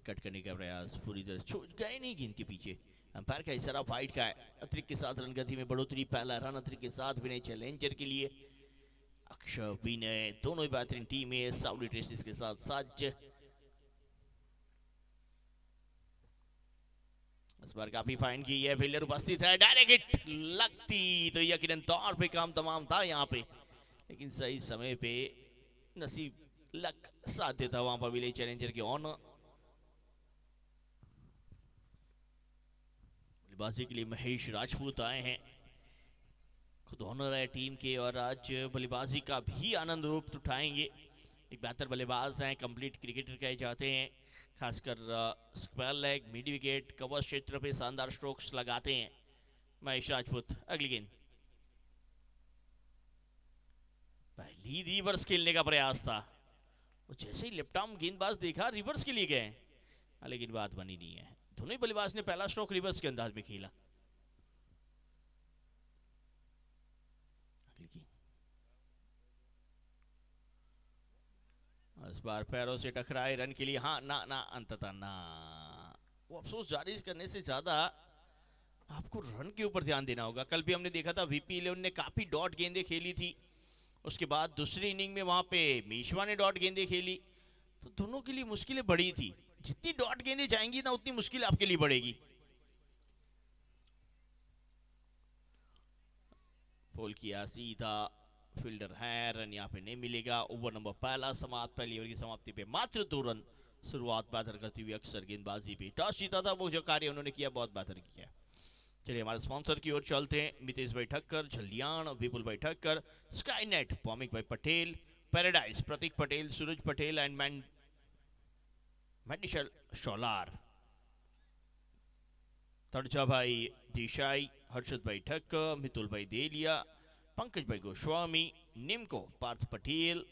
Cut करने का प्रयास पूरी तरह छूट गए नहीं गेंद के पीछे। अंपायर का इशारा फाइट का है। अतिरिक्त के साथ रन गति में बढ़ोतरी, पहला रन अतिरिक्त के साथ विनय चैलेंजर के लिए। अक्षर विनय दोनों ही बेहतरीन टीम है साउदी टेस्टिस के साथ सज्ज। इस बार काफी फाइन की है, फील्डर उपस्थित है, डायरेक्ट हिट लगती तो यकीनन तौर पे काम तमाम था यहाँ पे, लेकिन सही समय पे नसीब लक साथ देता वहां पर विनय चैलेंजर के ऑन। बल्लेबाजी के लिए महेश राजपूत आए हैं, खुद ऑनर है टीम के और आज बल्लेबाजी का भी आनंद रूप उठाएंगे। एक बेहतर बल्लेबाज हैं, कंप्लीट क्रिकेटर कहे जाते हैं, खासकर square leg, mid wicket, cover क्षेत्र पे शानदार स्ट्रोक्स लगाते हैं महेश राजपूत। अगली गेंद, पहली रिवर्स खेलने का प्रयास था, वो जैसे ही लेफ्ट आर्म गेंदबाज देखा रिवर्स के लिए गए, लेकिन बात बनी नहीं है। दोनों ही बल्लेबाज ने पहला स्ट्रोक रिवर्स के अंदाज में खेला। इस बार पैरों से टकराए रन के लिए, हाँ ना ना अंततः ना। वो अफसोस जारी करने से ज्यादा आपको रन के ऊपर ध्यान देना होगा। कल भी हमने देखा था VP11 ने काफी डॉट गेंदें खेली थी, उसके बाद दूसरी इनिंग में वहां पे मीशवा ने डॉट गेंदें खेली, तो दोनों के लिए मुश्किलें बढ़ी थी। जितनी डॉट गेंदें जाएंगी ना उतनी मुश्किल आपके लिए बढ़ेगी। पोल किया सीधा, फील्डर है, रन यहाँ पे नहीं मिलेगा। ओवर नंबर पहला समाप्त, पहली ओवर की समाप्ति पे मात्र 2 रन। शुरुआत बेहतर करती हुई अक्सर गेंदबाजी पे टॉस जीता था, वो जो कार्य उन्होंने किया बहुत बेहतर किया। चलिए हमारे स्पॉन्सर की ओर चलते हैं। मितेश भाई ठक्कर झलियाण, विपुल भाई Thakkar, sky Net Paumik bhai Patel, Paradise Prateek Patel, Suraj Patel and मेडिशल शोलार, तड़चा भाई देशाई, हर्षद भाई ठक्कर, मितुल भाई देलिया, पंकज भाई गोस्वामी, निमको पार्थ पटेल,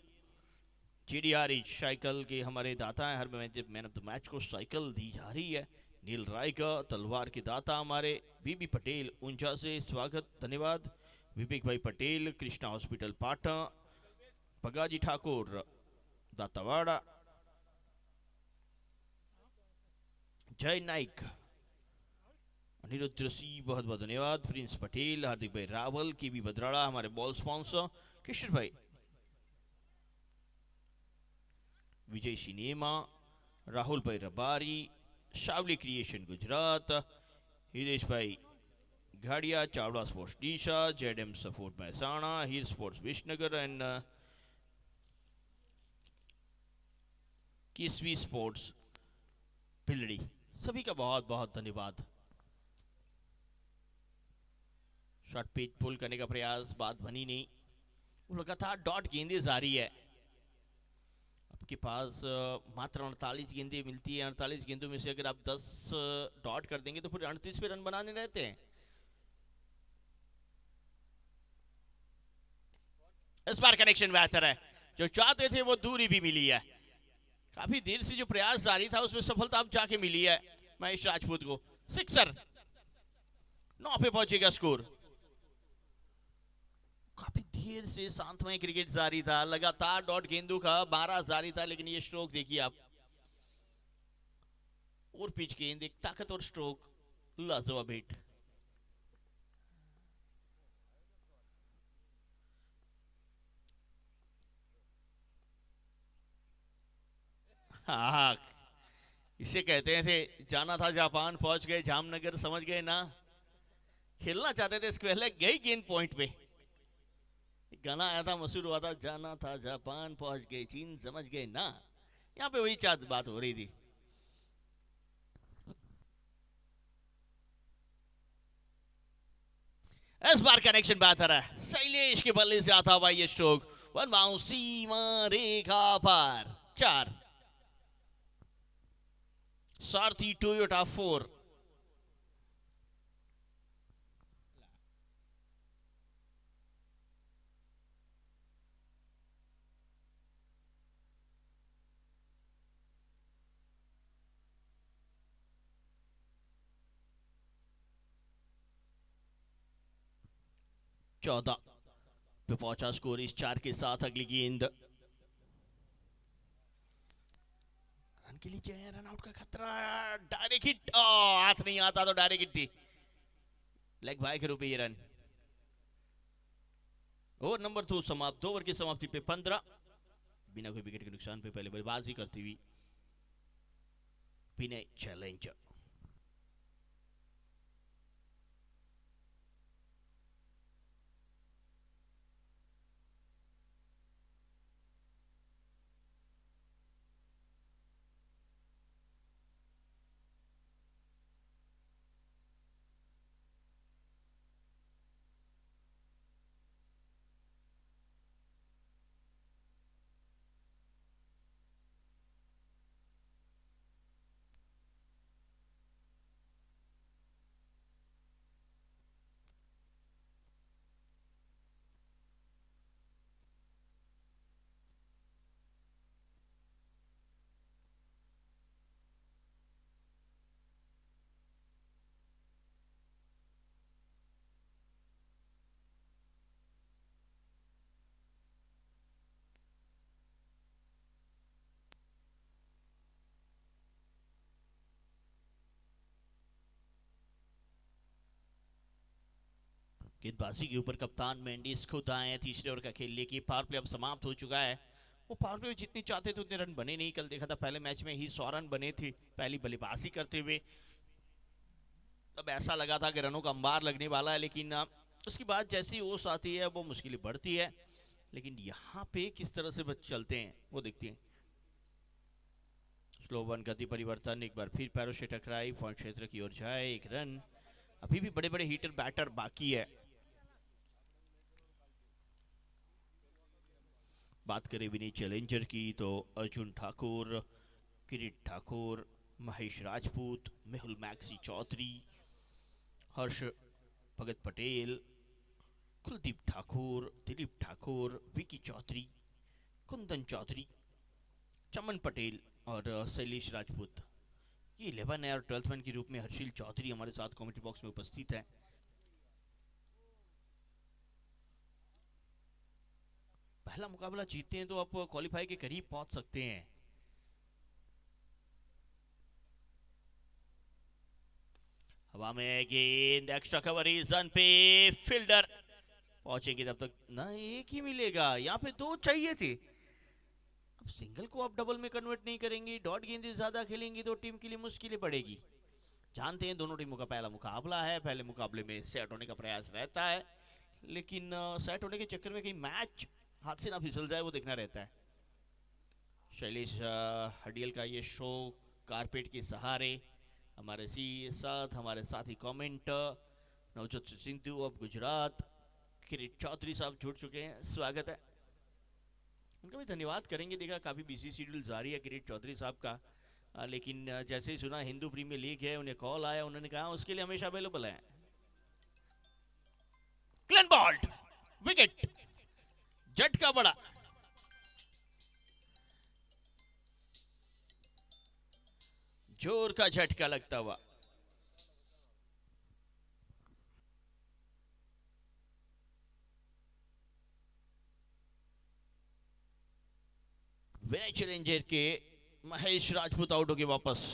GDR साइकिल के हमारे दाता हैं, her man of the match को साइकिल दी जा रही है। नील रायकर तलवार के दाता हमारे, बीबी पटेल ऊंचा से स्वागत धन्यवाद, विवेक भाई पटेल कृष्णा हॉस्पिटल पाटन, पगाजी ठाकुर दातावाड़ा, जय नाइक, अनिरुद्ध सिंह बहुत बहुत धन्यवाद, प्रिंस पटेल, हार्दिक भाई रावल, के बी भद्राड़ा हमारे बॉल स्पॉन्सर, किशोर भाई, विजय cinema, Rahul bhai Rabari, Shavali creation Gujarat, Hiresh bhai Ghadiya, Chavda sports Deesa, ZM support Mehsana, Heer sports Visnagar and Kisvi sports Piladi, सभी का बहुत बहुत धन्यवाद। शॉर्ट पिच पुल करने का प्रयास, बात बनी नहीं, लगातार डॉट गेंदें जारी है। आपके पास मात्र 48 गेंदें मिलती है, 48 गेंदों में से अगर आप 10 डॉट कर देंगे तो फिर 38 पे रन बनाने रहते हैं। इस बार कनेक्शन बेहतर है, जो चाहते थे वो दूरी भी मिली है। काफी देर से जो प्रयास जारी था उसमें सफलता अब जाके मिली है महेश राजपूत को। सिक्सर, 9 पे पहुंचेगा स्कोर। काफी देर से शांतमय क्रिकेट जारी था, लगातार डॉट गेंदों का 12 जारी था, लेकिन ये स्ट्रोक देखिए आप, और पिच गेंद, एक ताकतवर स्ट्रोक, लाजवाब हिट। हाँ, इसे कहते थे जाना था जापान पहुंच गए जामनगर, समझ गए ना, खेलना चाहते थे स्क्वायर लेग, गई गेंद पॉइंट पे। गाना आया था, मशहूर हुआ था, जाना था जापान पहुंच गए चीन, समझ गए ना। यहाँ पे वही बात हो रही थी। इस बार कनेक्शन बेहतर है, शैलेश के बल्ले से आता हुआ ये स्ट्रोक, वन बाउंस सीमा रेखा पर 4। सारथी टोयोटा 4। चौदह पे पहुंचा स्कोर इस 4 के साथ। अगली गेंद, के नीचे है, रन आउट का खतरा, डायरेक्ट हिट, हाथ नहीं आता तो डायरेक्ट हिट थी, लेग बाय के रूप में ये रन। ओवर नंबर 2 समाप्त, 2 ओवर की समाप्ति पे 15 बिना कोई विकेट के नुकसान पे पहले बल्लेबाजी करती हुई विनय चैलेंजर। गेंदबाजी के ऊपर कप्तान मेंडिस खुद आए हैं तीसरे ओवर का खेल लेके। पावर प्ले अब समाप्त हो चुका है। वो पावर प्ले में जितनी चाहते थे उतने रन बने नहीं। कल देखा था पहले मैच में ही 100 रन बने थे पहली बल्लेबाजी करते हुए। तब ऐसा लगा था कि रनों का अंबार लगने वाला है, लेकिन उसके बाद जैसी ओस आती है वो मुश्किलें बढ़ती है। लेकिन यहाँ पे किस तरह से बच चलते हैं वो देखते हैं। स्लो वन गति परिवर्तन, एक बार फिर पैरों से टकराई, पॉइंट क्षेत्र की ओर जाए, एक रन। अभी भी बड़े बड़े हिटर बैटर बाकी है। बात करें विनय चैलेंजर की तो अर्जुन ठाकुर, किरीट ठाकुर, महेश राजपूत, मेहुल मैक्सी चौधरी, हर्ष भगत पटेल, कुलदीप ठाकुर, दिलीप ठाकुर, विकी चौधरी, कुंदन चौधरी, चमन पटेल और शैलेश राजपूत, ये 11 है। और 12th मैन के रूप में हर्षिल चौधरी हमारे साथ कमेंट्री बॉक्स में उपस्थित है। पहला मुकाबला जीतते हैं तो आप क्वालिफाई के करीब पहुंच सकते हैं। हवा में गेंद, एक्स्ट्रा कवरेज रन पे, फील्डर पहुंचेंगे तब तक ना, एक ही मिलेगा, यहाँ पे 2 चाहिए थे। अब सिंगल को आप डबल में कन्वर्ट नहीं करेंगे, डॉट गेंदें ज्यादा खेलेंगी तो टीम के लिए मुश्किलें पड़ेगी। जानते हैं दोनों टीमों का पहला मुकाबला है, पहले मुकाबले में सेट होने का प्रयास रहता है, लेकिन सेट होने के चक्कर में कहीं मैच हाथ से ना फिसल जाए वो देखना रहता है। शैलेश हडियल का ये शो कारपेट के सहारे, हमारे साथ हमारे साथी कमेंटर नवजोत सिंधु ऑफ गुजरात, किरीट चौधरी साहब जुड़ चुके हैं, स्वागत है। उनका भी धन्यवाद करेंगे। देखा काफ़ी बिजी शेड्यूल जारी है किरीट चौधरी साहब का, लेकिन जैसे ही सुना हिंदू प्रीमियर लीग है, उन्हें कॉल आया, उन्होंने कहा उसके लिए हमेशा अवेलेबल है। क्लीन बॉल्ड, विकेट, झटका बड़ा, जोर का झटका लगता हुआ। विनय चैलेंजर के महेश राजपूत आउट हो गए वापस।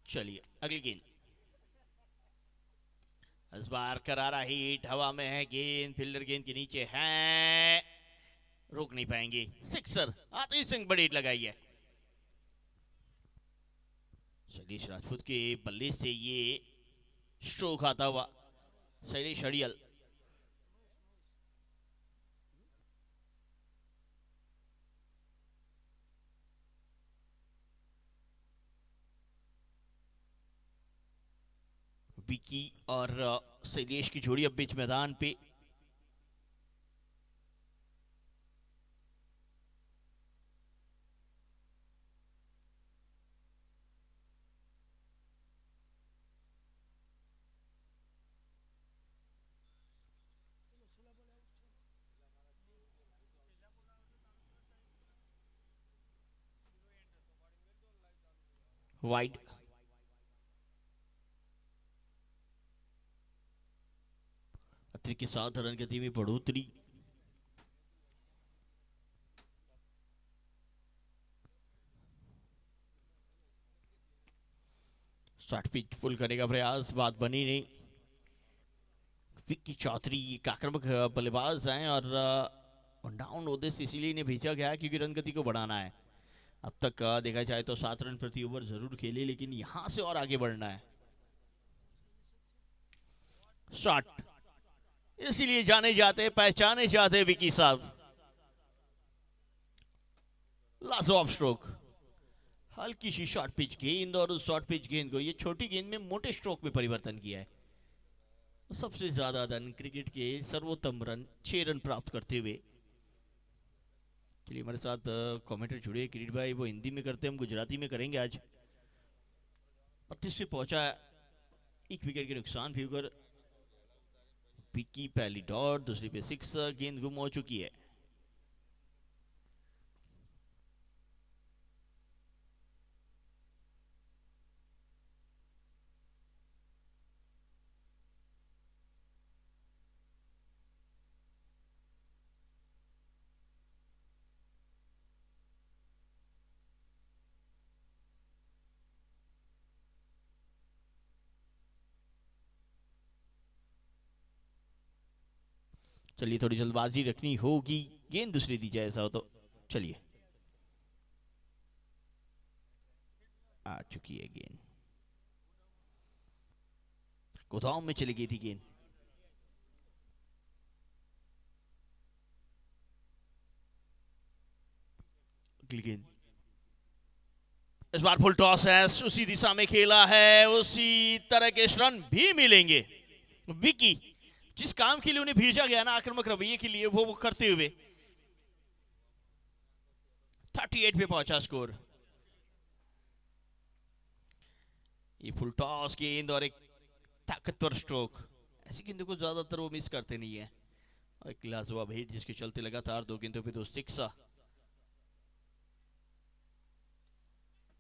चलिए अगली गेंद, इस बार करारा हिट, हवा में है गेंद, फील्डर गेंद के नीचे है, रोक नहीं पाएंगे। सिक्सर, आतिश सिंह बड़ी हिट लगाई है। शैलेश राजपूत के बल्ले से ये स्ट्रोक आता हुआ। शैलेश अड़ियल, विकी और शैलेश की जोड़ी अब बीच मैदान पे। वाइड, अतिरिक्त के 7 रन गति में बढ़ोतरी। शॉर्ट पिच पुल करने का प्रयास, बात बनी नहीं। विक्की चौधरी एक आक्रामक बल्लेबाज हैं और डाउन होते से इसीलिए इन्हें भेजा गया है क्योंकि रन गति को बढ़ाना है। अब तक देखा जाए तो 7 रन प्रति ओवर जरूर खेले, लेकिन यहां से और आगे बढ़ना है। शॉट, इसीलिए जाने जाते, पहचाने जाते विकी साहब। लास्ट ऑफ स्ट्रोक, हल्की सी शॉर्ट पिच गेंद और उस शॉर्ट पिच गेंद को ये छोटी गेंद में मोटे स्ट्रोक में परिवर्तन किया है। सबसे ज्यादा रन क्रिकेट के सर्वोत्तम रन 6 रन प्राप्त करते हुए। चलिए हमारे साथ कमेंटर जुड़े किरीट भाई, वो हिंदी में करते हैं, हम गुजराती में करेंगे आज। 25 पे पहुंचा, 1 विकेट के नुकसान भी होकर। विकी पहली डॉट, दूसरी पे 6, गेंद गुम हो चुकी है। चलिए थोड़ी जल्दबाजी रखनी होगी, गेंद दूसरी दी जाए ऐसा हो तो। चलिए, आ चुकी है गेंद, गोदाम में चली गई थी गेंद। गेंद इस बार फुल टॉस है, उसी दिशा में खेला है, उसी तरह के रन भी मिलेंगे। विकी जिस काम के लिए उन्हें भेजा गया ना, आक्रामक रवैये के लिए, वो करते हुए 38 पे पहुंचा स्कोर। ये फुल टॉस गेंद और एक ताकतवर स्ट्रोक, ऐसी गेंदों को ज्यादातर वो मिस करते नहीं है। और एक लाजवाब हिट जिसके चलते लगातार 2 गेंदों पे 2 सिक्सा।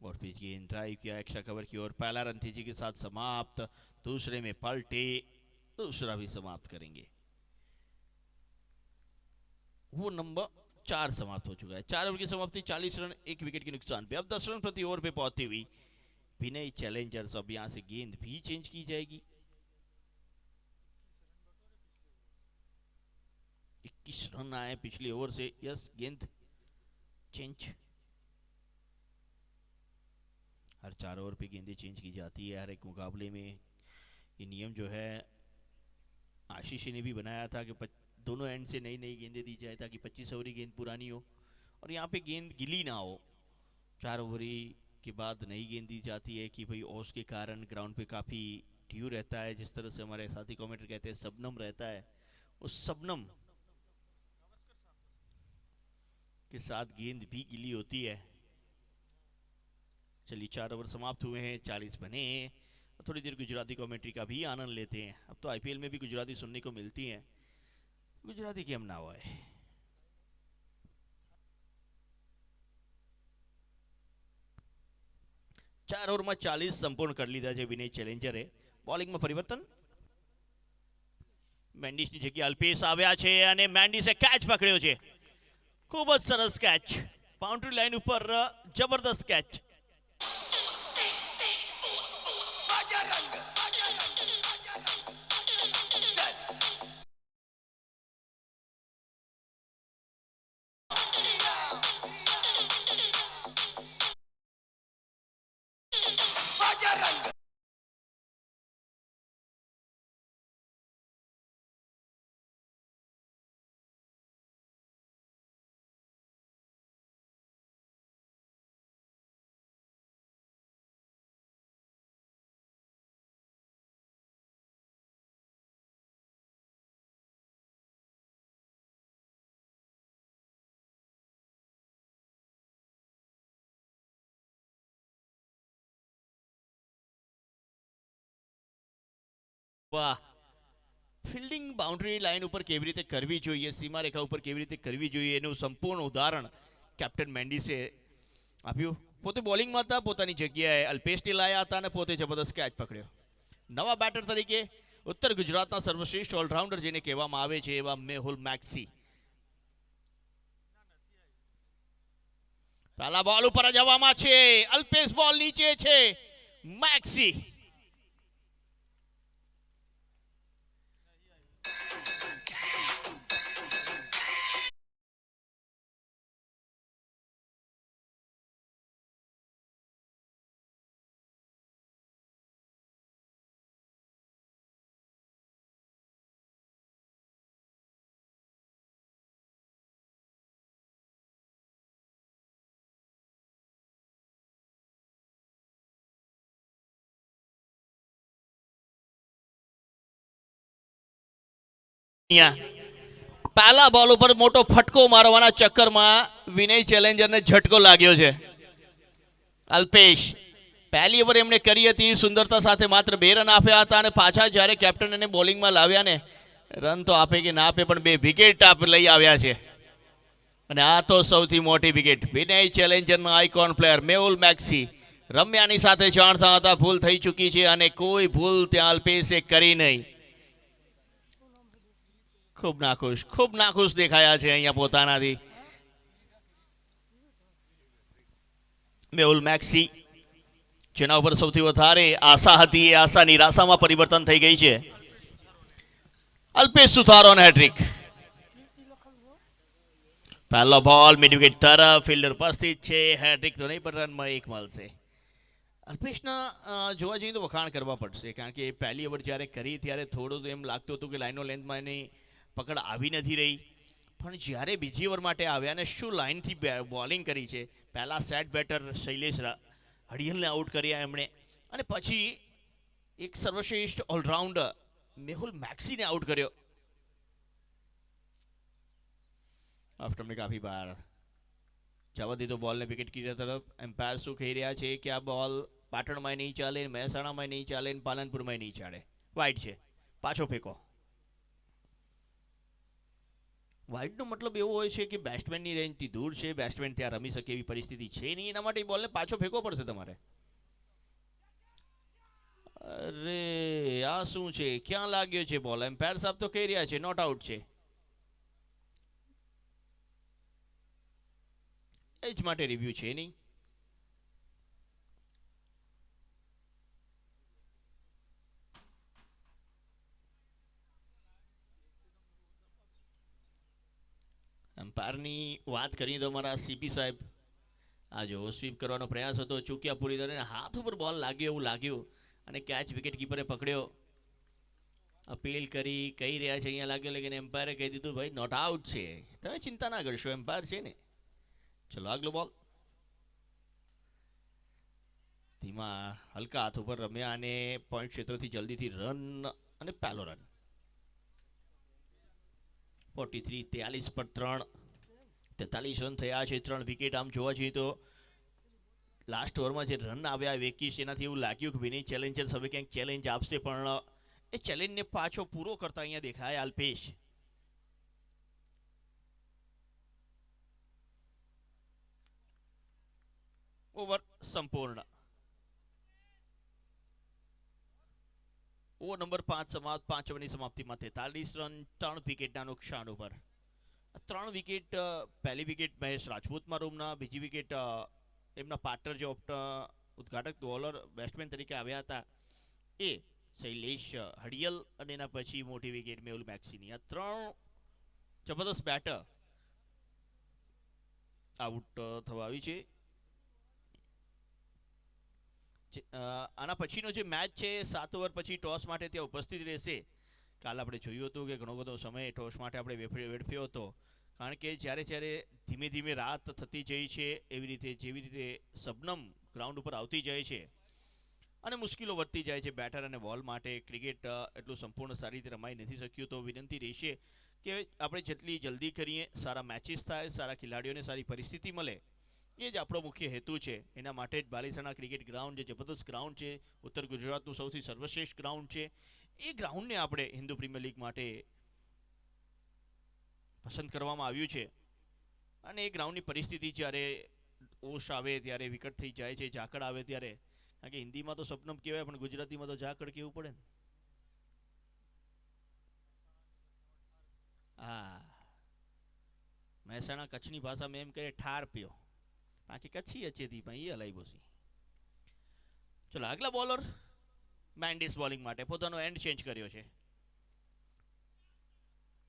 और फिर गेंद ड्राइव किया एक्स्ट्रा कवर की ओर, पहला रन तेजी के साथ समाप्त, दूसरे में पलटे, दूसरा भी समाप्त करेंगे। वो नंबर 4 समाप्त हो चुका है। 4 ओवर की समाप्ति, 40 रन 1 विकेट के नुकसान पे। अब 10 रन प्रति ओवर पे पहुंचती हुई विनय चैलेंजर्स, अब यहां से गेंद भी चेंज की जाएगी। 21 रन आए पिछले ओवर से। यस, गेंद चेंज। हर 4 ओवर पे गेंदें चेंज की जाती है हर एक मुकाबले में। ये नियम जो है आशीष ने भी बनाया था कि दोनों एंड से नई नई गेंदें दी जाए ताकि 25 ओवरी गेंद पुरानी हो और यहाँ पे गेंद गिली ना हो। 4 ओवरी के बाद नई गेंद दी जाती है कि भाई ओस के कारण ग्राउंड पे काफ़ी ड्यू रहता है, जिस तरह से हमारे साथी कमेंटर कहते हैं सबनम रहता है, उस सबनम के साथ गेंद भी गिली होती है। चलिए 4 ओवर समाप्त हुए हैं, 40 बने। थोड़ी देर गुजराती कमेंट्री का भी आनंद लेते हैं। अब तो आईपीएल में भी गुजराती सुनने को मिलती हैं, गुजराती की हम ना हुआ है। चार ओवर में 40 संपूर्ण कर लीधा છે વિનય ચેલેન્જરે। બોલિંગ में परिवर्तन, મેન્ડિસ ની જગ્યા અલ્પેશ આવ્યા છે અને મેન્ડિસે કેચ પકડ્યો છે। ખૂબ જ સરસ કેચ, બાઉન્ડ્રી લાઈન ઉપર જબરદસ્ત કેચ। વાહ, ફિલ્ડિંગ બાઉન્ડ્રી લાઇન ઉપર કેવી રીતે કરવી જોઈએ, સીમારેખા ઉપર કેવી રીતે કરવી જોઈએ એનું સંપૂર્ણ ઉદાહરણ કેપ્ટન મેન્ડિસે આપ્યું. પોતે બોલિંગમાં હતા, પોતાની જગ્યાએ અલ્પેશને લાયા હતા અને પોતે જબરદસ્ત કેચ પકડ્યો. નવા બેટર તરીકે ઉત્તર ગુજરાતના સર્વશ્રેષ્ઠ ઓલરાઉન્ડર જેને કહેવામાં આવે છે એવા મેહુલ મેક્સી પહેલા બોલ ઉપર જવામાં છે. અલ્પેશ બોલ નીચે છે. મેક્સી પહેલા બોલ ઉપર મોટો ફટકો મારવાના ચક્કરમાં વિનય ચેલેન્જરને ઝટકો લાગ્યો છે. અલ્પેશ પહેલી ઓવર એમણે કરી હતી સુંદરતા સાથે, માત્ર 2 રન આપ્યા હતા અને પાછા જ્યારે કેપ્ટન એને બોલિંગમાં લાવ્યા ને, રન તો આપે કે ના આપે પણ 2 વિકેટ લઈ આવ્યા છે. અને આ તો સૌથી મોટી વિકેટ. વિનય ચેલેન્જરનો આઇકોન પ્લેયર મેહુલ મેક્સી રમ્યાની સાથે જાણતા હતા ભૂલ થઈ ચૂકી છે અને કોઈ ભૂલ ત્યાં અલ્પેશે કરી નહીં. ખૂબ નાખુશ દેખાયા છે અહીંયા પોતાનાથી મેહુલ મેક્સી, જેના ઉપર સૌથી વધારે આશા હતી એ આશા નિરાશામાં પરિવર્તન થઈ ગઈ છે. અલ્પેશ સુથારો હેટ્રિક. પહેલો બોલ મિડ વિકેટ તરફ, ફિલ્ડર ઉપસ્થિત છે. હેટ્રિક તો નહીં પણ રનમાં 1 મળશે. અલ્પેશના જોવા જઈએ તો વખાણ કરવા પડશે, કારણ કે પહેલી ઓવર જ્યારે કરી ત્યારે થોડું એમ લાગતું હતું કે લાઈનો લેન્થમાં એની પકડ આવી નથી રહી, પણ જ્યારે બીજી ઓવર માટે આવ્યા અને શું લાઇનથી બોલિંગ કરી છે. પહેલા સેટ બેટર શૈલેષ હડિયલને આઉટ કર્યા એમણે, અને પછી એક સર્વશ્રેષ્ઠ ઓલરાઉન્ડર મેહુલ મેક્સીને આઉટ કર્યો. आफ्टर काफी बार जवा દીધો બોલને વિકેટ કીપર તરફ. એમ્પાયર શું કહી રહ્યા છે કે આ બોલ પાટણમાં નહીં ચાલે, મહેસાણામાં નહીં ચાલે, પાલનપુરમાં નહીં ચાલે, વાઇડ છે, પાછો ફેંકો. વાઇડનો મતલબ એવો હોય છે કે બેટ્સમેનની રેન્જથી દૂર છે, બેટ્સમેન ત્યાં રમી શકે એવી પરિસ્થિતિ છે નહીં, એના માટે બોલને પાછો ફેંકવો પડશે તમારે. અરે આ શું છે, ક્યાં લાગ્યો છે બોલ? એમ્પાયર સાહેબ તો કહી રહ્યા છે નોટ આઉટ છે. એ જ માટે રિવ્યુ છે નહીં. એમ્પાયરની વાત કરીએ તો અમારા સીપી સાહેબ, આ જો સ્વીપ કરવાનો પ્રયાસ હતો, ચૂક્યા પૂરી તરીકે, હાથ ઉપર બોલ લાગ્યો એવું લાગ્યું અને કેચ વિકેટ કીપરે પકડ્યો. અપીલ કરી કહી રહ્યા છે અહીંયા લાગ્યો, લેકિન એમ્પાયરે કહી દીધું ભાઈ નોટ આઉટ છે, તમે ચિંતા ના કરશો, એમ્પાયર છે ને. ચલો આગલો બોલ. ધીમા હલકા હાથ ઉપર રમ્યા અને પોઈન્ટ ક્ષેત્રથી જલ્દીથી રન, અને પહેલો રન. 43 43 પર 3, 43 રન થયા છે, 3 વિકેટ. આમ જોવા જઈએ તો લાસ્ટ ઓવરમાં જે રન આવ્યા વેકીશ, એનાથી એવું લાગ્યું કે વિનય ચેલેન્જર્સ હવે ક્યાંક ચેલેન્જ આપશે, પણ એ ચેલેન્જને પાછો પૂરો કરતા અહીંયા દેખાય અલ્પેશ. ઓવર સંપૂર્ણ. ઓવર નંબર 5 સમાપ્ત. 5 ઓવરની સમાપ્તિમાં 43 રન, 3 વિકેટના નુકસાન ઉપર. 3 વિકેટ, પહેલી વિકેટ મહેશ રાજપૂતમાં રૂમના, બીજી વિકેટ એમના પાર્ટનર જે ઉદ્ઘાટક બોલર બેટ્સમેન તરીકે આવ્યા હતા એ શૈલેષ હડિયલ, અને એના પછી મોટી વિકેટ મેહુલ મેક્સીની. આ 3 જબરદસ્ત બેટર આઉટ થવા આવી છે. આના પછીનો જે મેચ છે 7 ઓવર પછી ટોસ માટે ત્યાં ઉપસ્થિત રહેશે. કાલ આપણે જોયું હતું કે ઘણો બધો સમય ટોસ માટે આપણે વેડફ્યો હતો, કારણ કે જ્યારે જ્યારે ધીમે ધીમે રાત થતી જાય છે, એવી રીતે જેવી રીતે શબનમ ગ્રાઉન્ડ ઉપર આવતી જાય છે અને મુશ્કેલો વધતી જાય છે બેટર અને બોલ માટે, ક્રિકેટ એટલું સંપૂર્ણ સારી રીતે રમાઈ નથી શક્યું. તો વિનંતી રહેશે કે આપણે જેટલી જલ્દી કરીએ, સારા મેચિસ થાય, સારા ખેલાડીઓને સારી પરિસ્થિતિ મળે, એ જ આપણો મુખ્ય હેતુ છે. એના માટે જ બાલીસણા ક્રિકેટ ગ્રાઉન્ડ જે જબરદસ્ત ગ્રાઉન્ડ છે, ઉત્તર ગુજરાતનું સૌથી સર્વશ્રેષ્ઠ ગ્રાઉન્ડ છે, એ ગ્રાઉન્ડને આપણે હિન્દુ પ્રીમિયર લીગ માટે પસંદ કરવામાં આવ્યું છે. અને એ ગ્રાઉન્ડની પરિસ્થિતિ જ્યારે ઓશ આવે ત્યારે વિકટ થઈ જાય છે, ઝાકળ આવે ત્યારે. કારણ કે હિન્દીમાં તો સપનમ કહેવાય પણ ગુજરાતીમાં તો ઝાકળ કેવું પડે ને. હા, મહેસાણા કચ્છની ભાષામાં એમ કહે ઠાર પીઓ, બાકી કચ્છી અચેતી પણ એ હલાઈ બોસી. ચલો આગલા બોલર મેન્ડિસ બોલિંગ માટે પોતાનો એન્ડ ચેન્જ કર્યો છે.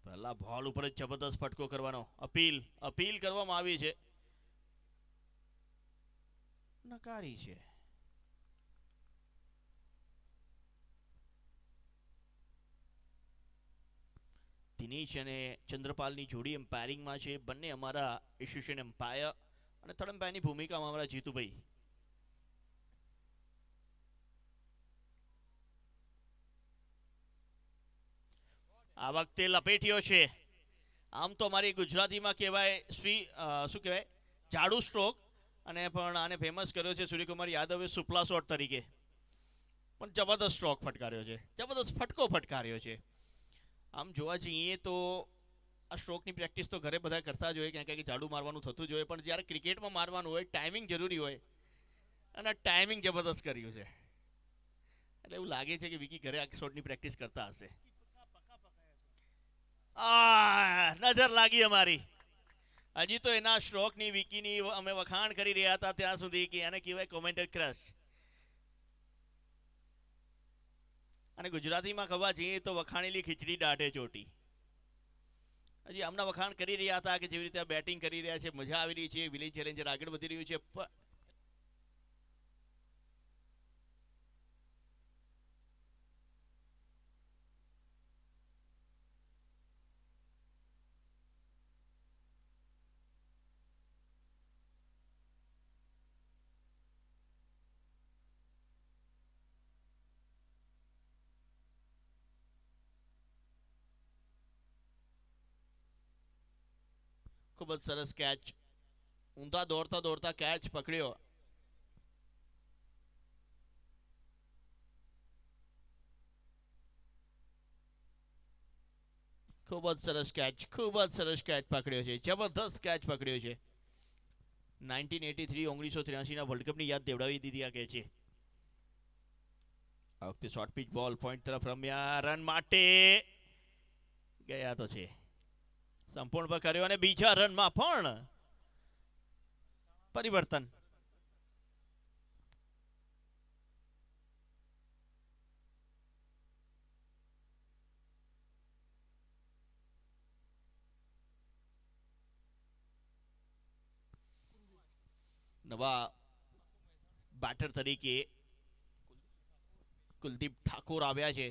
પહેલા બોલ ઉપર જ જબરદસ્ત ફટકો કરવાનો. અપીલ કરવામાં આવી છે, નકારી છે. દિનેશ અને ચંદ્રપાલની જોડી એમ્પાયરિંગમાં છે. બંને અમારા એસોસિએશન એમ્પાયર અને થર્ડ એમ્પાયરની ભૂમિકામાં અમારા જીતુભાઈ. આ વખતે લપેટ્યો છે. આમ તો અમારી ગુજરાતીમાં કહેવાય શું કહેવાય જાડુ સ્ટ્રોક, અને પણ આને ફેમસ કર્યો છે સૂર્યકુમાર યાદવે સુપલા શોટ તરીકે. પણ જબરદસ્ત સ્ટ્રોક ફટકાર્યો છે, જબરદસ્ત ફટકો ફટકાર્યો છે. આમ જોવા જઈએ તો આ સ્ટ્રોકની પ્રેક્ટિસ તો ઘરે બધા કરતા જ હોય, ક્યાંક ક્યાંક જાડુ મારવાનું થતું જ હોય, પણ જ્યારે ક્રિકેટમાં મારવાનું હોય ટાઈમિંગ જરૂરી હોય, અને ટાઈમિંગ જબરદસ્ત કર્યું છે. એટલે એવું લાગે છે કે વિકી ઘરે આ શોટની પ્રેક્ટિસ કરતા હશે. નજર લાગી અમારી. હજી તો એના સ્ટ્રોકની વિકીની અમે વખાણ કરી રહ્યા હતા ત્યાં સુધી કે એને કહેવાય કોમેન્ટર ક્રશ. અને ગુજરાતીમાં કહેવા જઈએ તો વખાણેલી ખીચડી દાઢે ચોટી. હજી આમના વખાણ કરી રહ્યા હતા કે જેવી રીતે બેટિંગ કરી રહ્યા છે, મજા આવી રહી છે, વિલેજ ચેલેન્જર આગળ વધી રહ્યું છે. ખૂબ જ સરસ કેચ, ઊંધા દોડતા દોડતા કેચ પકડ્યો. ખૂબ જ સરસ કેચ, ખૂબ જ સરસ કેચ પકડ્યો છે, જબરદસ્ત કેચ પકડ્યો છે. 1983 1983ના વર્લ્ડ કપની યાદ દેવડાવી દીધી આ કેચે. આ વખતે શોર્ટ પીચ બોલ પોઈન્ટ તરફ રમ્યા, રન માટે ગયા તો છે, સંપૂર્ણ પર કર્યો અને બીજા રનમાં પણ પરિવર્તન. નવા બેટર તરીકે કુલદીપ ઠાકોર આવ્યા છે.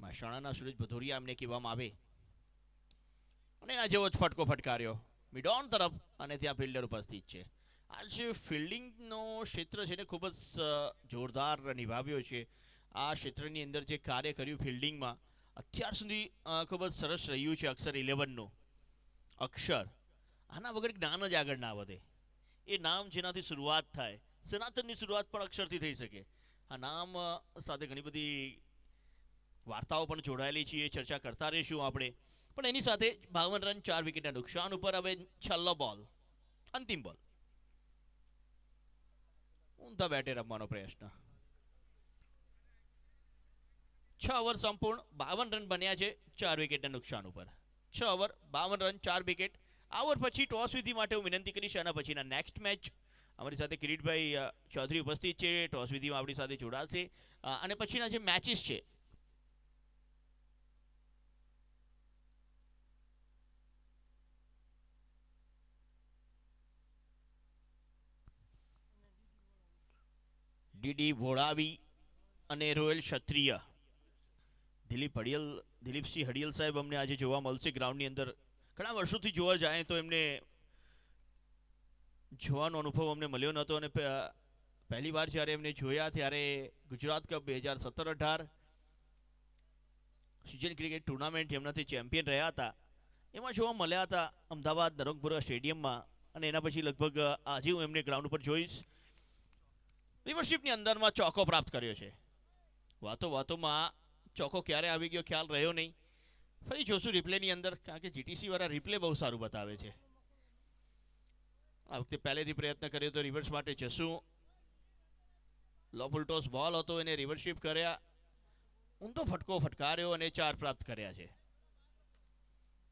મહેસાણાના સુરેશ ભદોરિયા એમને કહેવામાં આવે, અને એના જેવો જ ફટકો ફટકાર્યો મિડ ઓન તરફ, અને ત્યાં ફિલ્ડર ઉપસ્થિત છે. આજે ફિલ્ડિંગનો ક્ષેત્ર છે ને ખૂબ જ જોરદાર નિભાવ્યો છે. આ ક્ષેત્રની અંદર જે કાર્ય કર્યું ફિલ્ડિંગમાં અત્યાર સુધી ખૂબ જ સરસ રહ્યું છે. અક્ષર 11નું અક્ષર, આના વગર જ્ઞાન જ આગળ ના વધે. એ નામ જેનાથી શરૂઆત થાય, સનાતનની શરૂઆત પણ અક્ષરથી થઈ શકે. આ નામ સાથે ઘણી બધી વાર્તાઓ પણ જોડાયેલી છે, ચર્ચા કરતા રહીશું આપણે. પણ એની સાથે 52 રન 4 વિકેટના નુકસાન ઉપર. હવે છેલ્લો બોલ, અંતિમ બોલ, ઊંધા બેટે રમવાનો પ્રયત્ન. 6 ઓવર સંપૂર્ણ, 52 રન બન્યા છે 4 વિકેટના નુકસાન ઉપર. 6 ઓવર 52 રન 4 વિકેટ. આ ઓવર પછી ટોસ વિધિ માટે હું વિનંતી કરીશ. આના પછીના નેક્સ્ટ મેચ અમારી સાથે કિરીટભાઈ ચૌધરી ઉપસ્થિત છે, ટોસ વિધિમાં આપણી સાથે જોડાશે. અને પછીના જે મેચિસ છે ડીડી વોળાવી અને રોયલ ક્ષત્રિય, દિલીપસિંહ હડિયલ સાહેબ અમને આજે જોવા મળશે ગ્રાઉન્ડની અંદર. ઘણા વર્ષોથી જોવા જાય તો એમને જોવાનો અનુભવ અમને મળ્યો નહોતો, અને પહેલી વાર જ્યારે એમને જોયા ત્યારે Gujarat cup 2017-18 season cricket tournament જેમનાથી ચેમ્પિયન રહ્યા હતા, એમાં જોવા મળ્યા હતા અમદાવાદ નરંગપુરા સ્ટેડિયમમાં. અને એના પછી લગભગ આજે હું એમને ગ્રાઉન્ડ ઉપર જોઈશ. રિવર્સશિપની અંદરમાં ચોકો પ્રાપ્ત કર્યો છે. વાતો વાતોમાં ચોકો ક્યારે આવી ગયો ખ્યાલ રહ્યો નહીં. ફરી જોશું રિપ્લેની અંદર, કારણ કે જીટીસી વાળા રિપ્લે બહુ સારું બતાવે છે. આ વખતે પહેલેથી પ્રયત્ન કર્યો તો રિવર્સ માટે જશું. લો ફૂલ ટોસ બોલ હતો, એને રિવર્સ શિફ્ટ કર્યા, ઊંધો ફટકો ફટકાર્યો અને 4 પ્રાપ્ત કર્યા છે.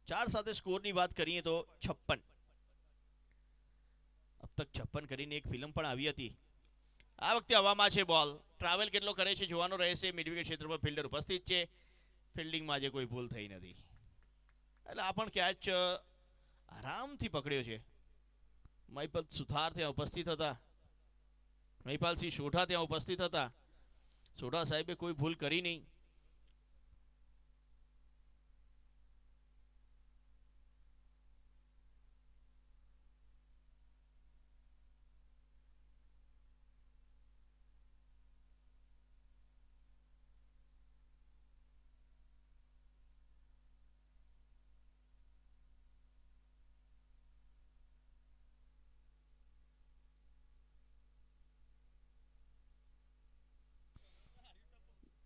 4 સાથે સ્કોરની વાત કરીએ તો 56. अब तक 56 કરીને એક ફિલ્મ પણ આવી હતી. આ વખતે હવામાં છે બોલ, ટ્રાવેલ કેટલો કરે છે જોવાનો રહેશે. મિડવિકેટ ક્ષેત્ર પર ફિલ્ડર ઉપસ્થિત છે, ફિલ્ડિંગમાં જે કોઈ ભૂલ થઈ નથી, એટલે આ પણ કેચ આરામથી પકડ્યો છે. મહિપત સુથાર ત્યાં ઉપસ્થિત હતા, મહિપાલસિંહ સોઢા ત્યાં ઉપસ્થિત હતા. સોઢા સાહેબે કોઈ ભૂલ કરી નહીં.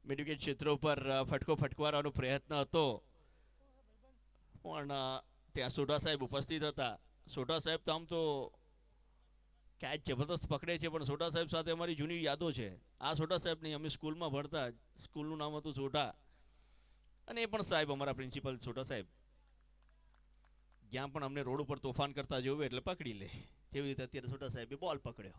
મિડવિકેટ ક્ષેત્રો પર ફટકો ફટકારવાનો પ્રયત્ન હતો, પણ ત્યાં સોઢા સાહેબ ઉપસ્થિત હતા. સોઢા સાહેબ તો આમ તો કેચ જબરદસ્ત પકડે છે, પણ સોઢા સાહેબ સાથે અમારી જૂની યાદો છે. આ સોઢા સાહેબ નહીં, અમે સ્કૂલમાં ભણતા, સ્કૂલનું નામ હતું સોઢા, અને એ પણ સાહેબ અમારા પ્રિન્સિપલ સોઢા સાહેબ. જ્યાં પણ અમને રોડ ઉપર તોફાન કરતા જોવે એટલે પકડી લે, જેવી રીતે અત્યારે સોઢા સાહેબે બોલ પકડ્યો.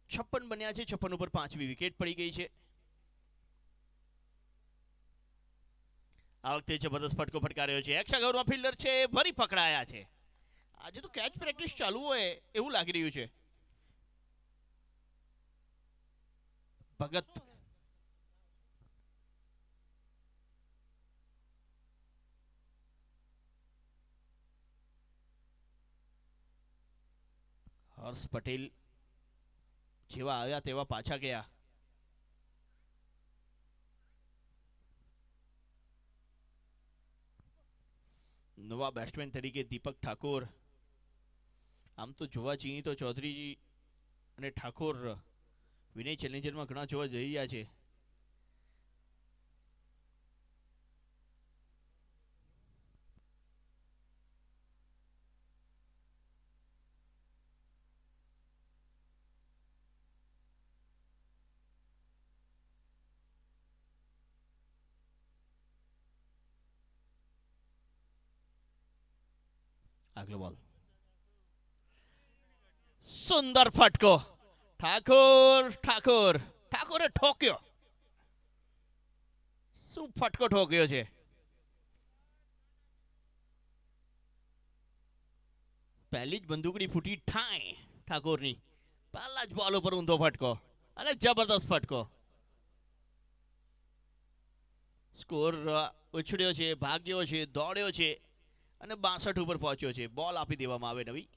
56 બન્યા છે, 56 ઉપર 5મી વિકેટ પડી ગઈ છે. આ વખતે જબરદસ્ત ફટકો ફટકાર્યો છે, એક્સ્ટ્રા કવરમાં ફિલ્ડર છે, ફરી પકડાયા છે. આજે તો કેચ પ્રેક્ટિસ ચાલુ હોય એવું લાગી રહ્યું છે. ભગત હર્ષ પટેલ જેવા આવ્યા તેવા પાછા ગયા. નવા બેટ્સમેન તરીકે દીપક ઠાકોર. આમ તો જોવા જઈએ તો ચૌધરી અને ઠાકોર વિનય ચેલેન્જરમાં ઘણા જોવા જઈ રહ્યા છે. આગલો બોલ, સુંદર ફટકો, ઠાકોરે ઠોક્યો. શું ફટકો ઠોક્યો છે. પહેલી જ બંદૂકડી ફૂટી ઠાય ઠાકોરની, પહેલા જ બોલ ઉપર ઊંધો ફટકો અને જબરદસ્ત ફટકો. સ્કોર ઉછળ્યો છે, ભાગ્યો છે, દોડ્યો છે અને 62 ઉપર પહોંચ્યો છે. બોલ આપી દેવામાં આવે નવી.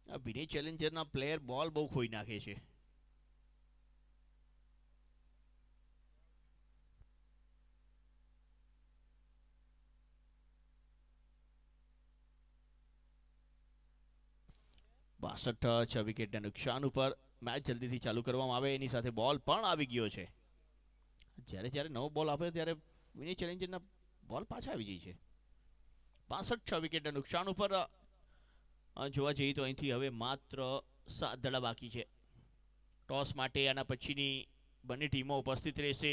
આ વિનય ચેલેન્જરના પ્લેયર બોલ બહુ ખોઈ નાખે છે. બાસઠ 6 વિકેટના નુકસાન ઉપર મેચ જલ્દીથી ચાલુ કરવામાં આવે, એની સાથે બોલ પણ આવી ગયો છે. જ્યારે જ્યારે નવો બોલ આપે ત્યારે વિનય ચેલેન્જરના બોલ પાછા આવી જાય છે. 65 6 વિકેટના નુકસાન ઉપર જોવા જઈએ તો અહીંથી હવે માત્ર 7 દડા બાકી છે. ટોસ માટે આના પછીની બંને ટીમો ઉપસ્થિત રહેશે.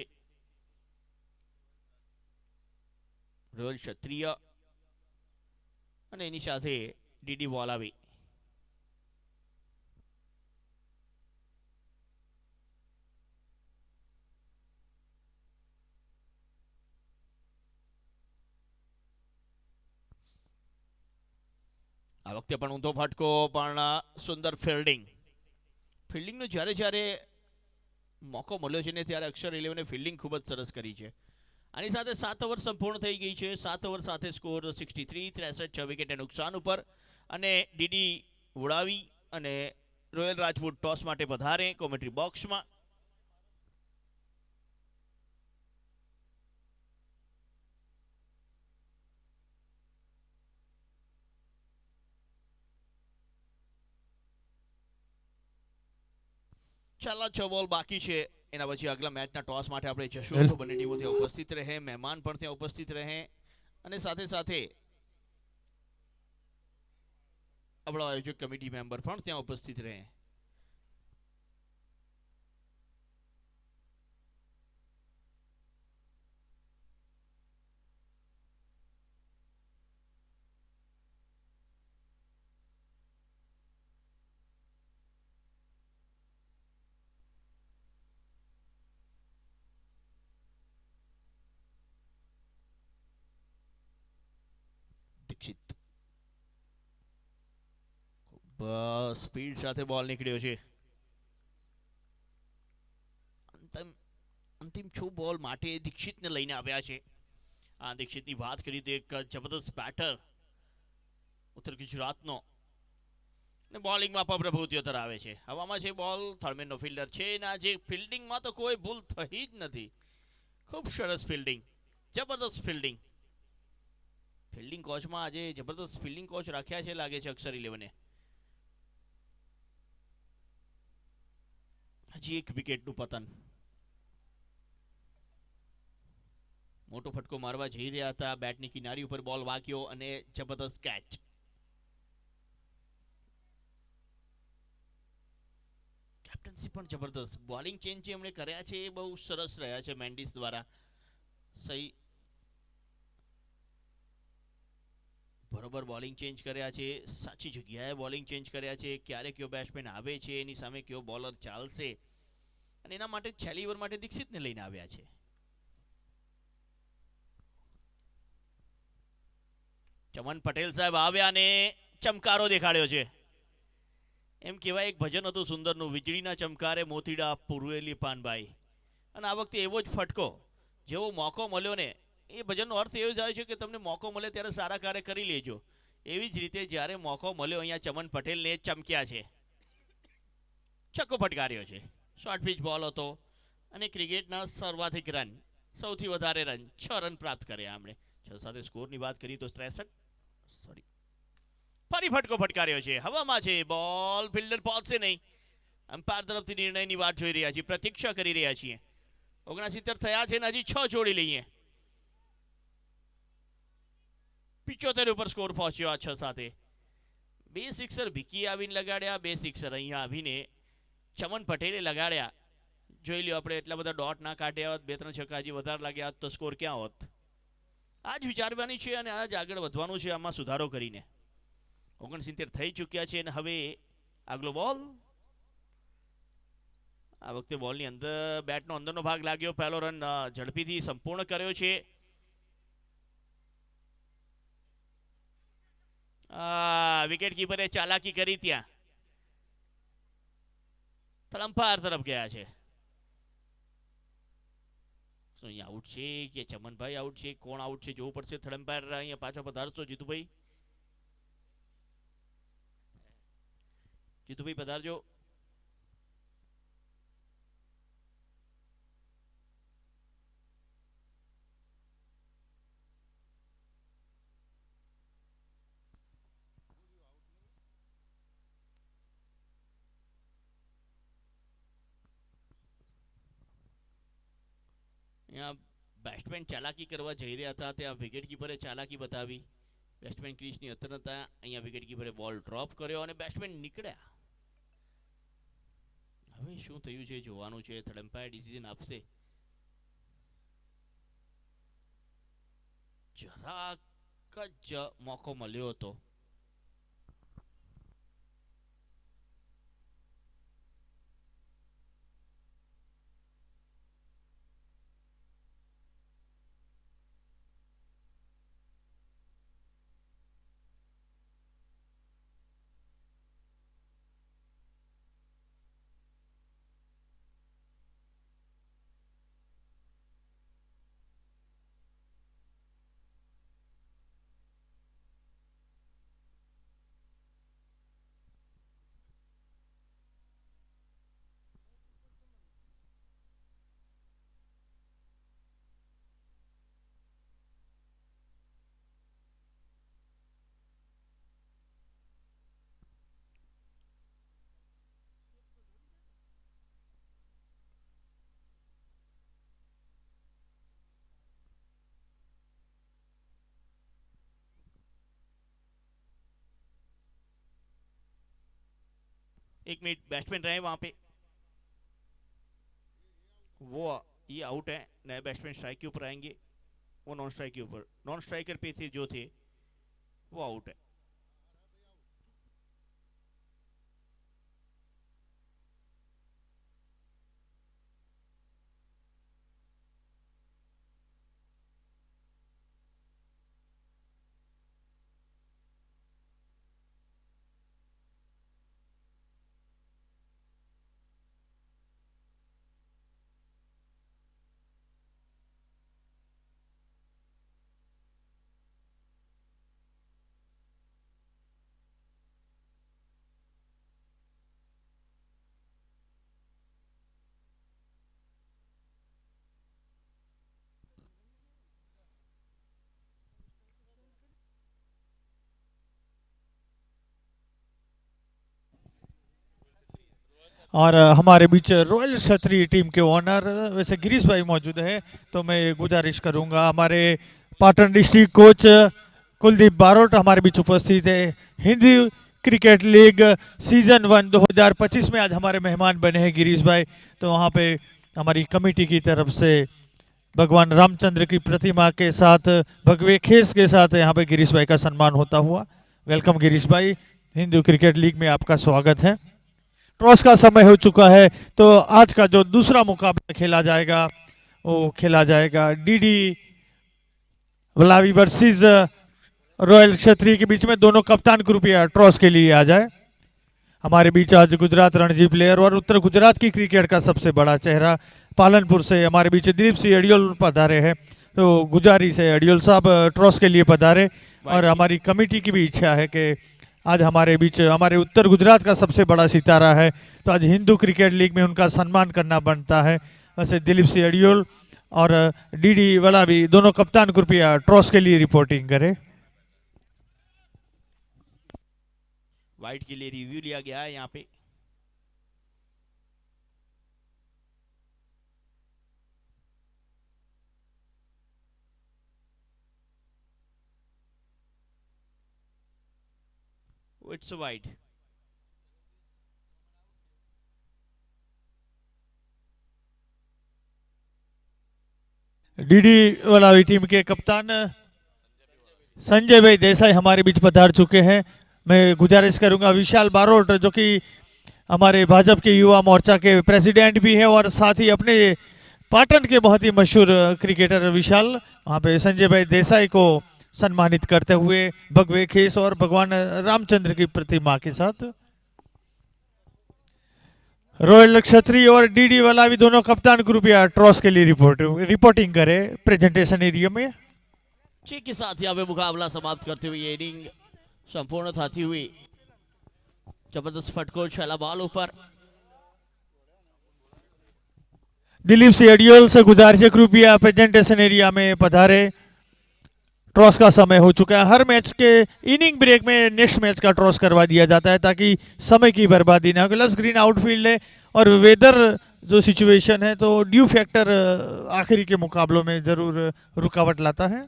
રોયલ ક્ષત્રિય અને એની સાથે ડીડી વોલાવી. આ વખતે પણ ઊંધો ફટકો, પણ સુંદર ફિલ્ડિંગ. ફિલ્ડિંગનો જ્યારે જ્યારે મોકો મળ્યો છે ને ત્યારે અક્ષર 11એ ફિલ્ડિંગ ખૂબ જ સરસ કરી છે. આની સાથે 7 ઓવર સંપૂર્ણ થઈ ગઈ છે. 7 ઓવર સાથે સ્કોર 63 63 6 વિકેટે નુકસાન ઉપર, અને ડીડી ઉડાવી અને રોયલ રાજપૂત ટોસ માટે પધારે કોમેન્ટ્રી બોક્સમાં. છેલ્લા 6 બોલ બાકી છે. એના પછી આગલા મેચના ટોસ માટે આપણે જશું તો બંને ટીમો ત્યાં ઉપસ્થિત રહે, મહેમાન પણ ત્યાં ઉપસ્થિત રહે અને સાથે સાથે આપણો આયોજક કમિટી મેમ્બર પણ ત્યાં ઉપસ્થિત રહે. દીક્ષિત સ્પીડ સાથે બોલ નીકળ્યો છે. અંતિમ અંતિમ 6 બોલ માટે દીક્ષિતને લઈને આવ્યા છે. આ દીક્ષિતની વાત કરી તો એક જબરદસ્ત બેટર ઉત્તર ગુજરાતનો ને બોલિંગમાં પણ પ્રભુત્વ ધરાવે છે. હવામાં છે બોલ, થર્ડમેનનો ફિલ્ડર છે ને આજે ફિલ્ડિંગમાં તો કોઈ ભૂલ થઈ જ નથી. ખૂબ સરસ ફિલ્ડિંગ, જબરદસ્ત ફિલ્ડિંગ. ફિલ્ડિંગ કોચમાં આજે જબરદસ્ત ફિલ્ડિંગ કોચ રાખ્યા છે લાગે છે અક્ષર 11એ. હજી એક વિકેટનું પતન. મોટો ફટકો મારવા જઈ રહ્યા હતા, બેટની કિનારી ઉપર બોલ વાગ્યો અને જબરદસ્ત કેચ. કેપ્ટન્સી પણ જબરદસ્ત. બોલિંગ ચેન્જ જે એમણે કર્યા છે એ બહુ સરસ રહ્યા છે મેન્ડિસ દ્વારા. સહી બરોબર બોલિંગ ચેન્જ કર્યા છે, સાચી જગ્યાએ બોલિંગ ચેન્જ કર્યા છે. ક્યારે કયો બેટ્સમેન આવે છે, એની સામે કયો બોલર ચાલશે અને એના માટે છેલ્લી ઓવર માટે દીક્ષિતને લઈને આવ્યા છે. ચમન પટેલ સાહેબ આવ્યા અને ચમકારો દેખાડ્યો છે. એમ કહેવાય એક ભજન હતું સુંદરનું, વીજળીના ચમકારે મોતીડા પુરવેલી પાનભાઈ. અને આ વખતે એવો જ ફટકો, જેવો મોકો મળ્યો ને, એ ભજનનો અર્થ એવો જાય છે કે તમને મોકો મળે ત્યારે સારા કાર્ય કરી લેજો. એવી જ રીતે જ્યારે મોકો મળ્યો અહીંયા ચમન પટેલને ચમક્યા છે, છક્કો ફટકાર્યો છે. શોર્ટ પીચ બોલ હતો અને ક્રિકેટના સર્વાધિક રન, સૌથી વધારે રન 6 રન પ્રાપ્ત કર્યા આપણે. 6 સાથે સ્કોરની વાત કરીએ તો 63. સોરી, ફરી ફટકો ફટકાર્યો છે. હવામાં છે બોલ, ફિલ્ડર પહોંચશે નહીં. અમ્પાયર તરફથી નિર્ણયની વાત જોઈ રહ્યા છીએ, પ્રતીક્ષા કરી રહ્યા છીએ. 69 થયા છે ને હજી 6 જોડી લઈએ. 75 ઉપર સ્કોર પહોંચ્યો આ 6 સાથે. 2 સિક્સર ભીકી આવીને લગાડ્યા, 2 સિક્સર અહીંયા આવીને ચમન પટેલે લગાડ્યા. જોઈ લ્યો, આપણે એટલા બધા ડોટ ના કાઢ્યા હોત, 2-3 છક્કા હજી વધારે લાગ્યા હોત તો સ્કોર ક્યાં હોત. આ જ વિચારવાની છે અને આ જ આગળ વધવાનું છે આમાં સુધારો કરીને. 69 થઈ ચૂક્યા છે અને હવે આગલો બોલ. આ વખતે બોલની અંદર, બેટનો અંદરનો ભાગ લાગ્યો. પહેલો રન ઝડપીથી સંપૂર્ણ કર્યો છે. વિકેટ કીપરે ચાલાકી કરી ત્યાં. અમ્પાયર તરફ ગયા છે. અહીંયા આઉટ છે કે ચમનભાઈ આઉટ છે, કોણ આઉટ છે જોવું પડશે. થર્ડ એમ્પાયર અહીંયા પાછા પધારશો જીતુભાઈ. જીતુભાઈ પધારજો. અહીંયા બેટ્સમેન ચાલાકી કરવા જઈ રહ્યા હતા, ત્યાં વિકેટ કીપરે ચાલાકી બતાવી. બેટ્સમેન ક્રીઝની અંદર હતા, અહીંયા વિકેટ કીપરે બોલ ડ્રોપ કર્યો અને બેટ્સમેન નીકળ્યા. હવે શું થયું છે જોવાનું છે. થર્ડ એમ્પાયર ડિસિઝન આપશે. જરાક જ મોકો મળ્યો હતો. एक मिनट, बैट्समैन रहे वहां पे, वो ये आउट है। नए बैट्समैन स्ट्राइक के ऊपर आएंगे। वो नॉन स्ट्राइक के ऊपर, नॉन स्ट्राइकर पे थे जो थे, वो आउट है। और हमारे बीच रॉयल क्षत्रिय टीम के ओनर वैसे गिरीश भाई मौजूद है। तो मैं गुजारिश करूंगा, हमारे पाटन डिस्ट्रिक्ट कोच कुलदीप बारोट हमारे बीच उपस्थित है। हिंदी क्रिकेट लीग सीजन 1 2025 में आज हमारे मेहमान बने हैं गिरीश भाई। तो वहाँ पे हमारी कमेटी की तरफ से भगवान रामचंद्र की प्रतिमा के साथ, भगवे खेस के साथ यहाँ पे गिरीश भाई का सम्मान होता हुआ। वेलकम गिरीश भाई, हिंदू क्रिकेट लीग में आपका स्वागत है। टॉस का समय हो चुका है, तो आज का जो दूसरा मुकाबला खेला जाएगा वो खेला जाएगा डीडी वलावी वर्सेस रॉयल क्षत्रिय के बीच में। दोनों कप्तान कृपया टॉस के लिए आ जाए। हमारे बीच आज गुजरात रणजी प्लेयर और उत्तर गुजरात की क्रिकेट का सबसे बड़ा चेहरा पालनपुर से हमारे बीच दिलीप सिंह अडियोल पधारे हैं। तो गुजारिश है अडियोल साहब टॉस के लिए पधारे। वाइट और की हमारी कमेटी की भी इच्छा है कि आज हमारे बीच हमारे उत्तर गुजरात का सबसे बड़ा सितारा है, तो आज हिंदू क्रिकेट लीग में उनका सम्मान करना बनता है। वैसे दिलीप सिंह अडियोल और डीडी वाला भी दोनों कप्तान कृपया टॉस के लिए रिपोर्टिंग करें। वाइट के लिए रिव्यू लिया गया है यहाँ पे। It's white. डीडी वाला भी टीम के कप्तान संजय भाई देसाई हमारे बीच पधार चुके हैं। मैं गुजारिश करूंगा विशाल बारोट जो कि हमारे भाजपा के युवा मोर्चा के प्रेसिडेंट भी हैं और साथ ही अपने पाटन के बहुत ही मशहूर क्रिकेटर विशाल, वहाँ पे संजय भाई देसाई को सम्मानित करते हुए भगवे खेस और भगवान रामचंद्र की प्रतिमा के साथ। रॉयल क्षत्रिय और डीडी वाला भी दोनों कप्तान कृपया टॉस के लिए रिपोर्टिंग करें प्रेजेंटेशन एरिया में। ठीक के साथ यहाँ पे मुकाबला समाप्त करते हुए ये इनिंग संपूर्ण थाती हुई। जबरदस्त फटको, छला बॉल ऊपर। दिलीप सिंह अडियोल से गुजारिश है कृपया प्रेजेंटेशन एरिया में पधारे। टॉस का समय हो चुका है। हर मैच के इनिंग ब्रेक में नेक्स्ट मैच का टॉस करवा दिया जाता है ताकि समय की बर्बादी ना हो। लस ग्रीन आउटफील्ड है और वेदर जो सिचुएशन है, तो ड्यू फैक्टर आखिरी के मुकाबलों में जरूर रुकावट लाता है।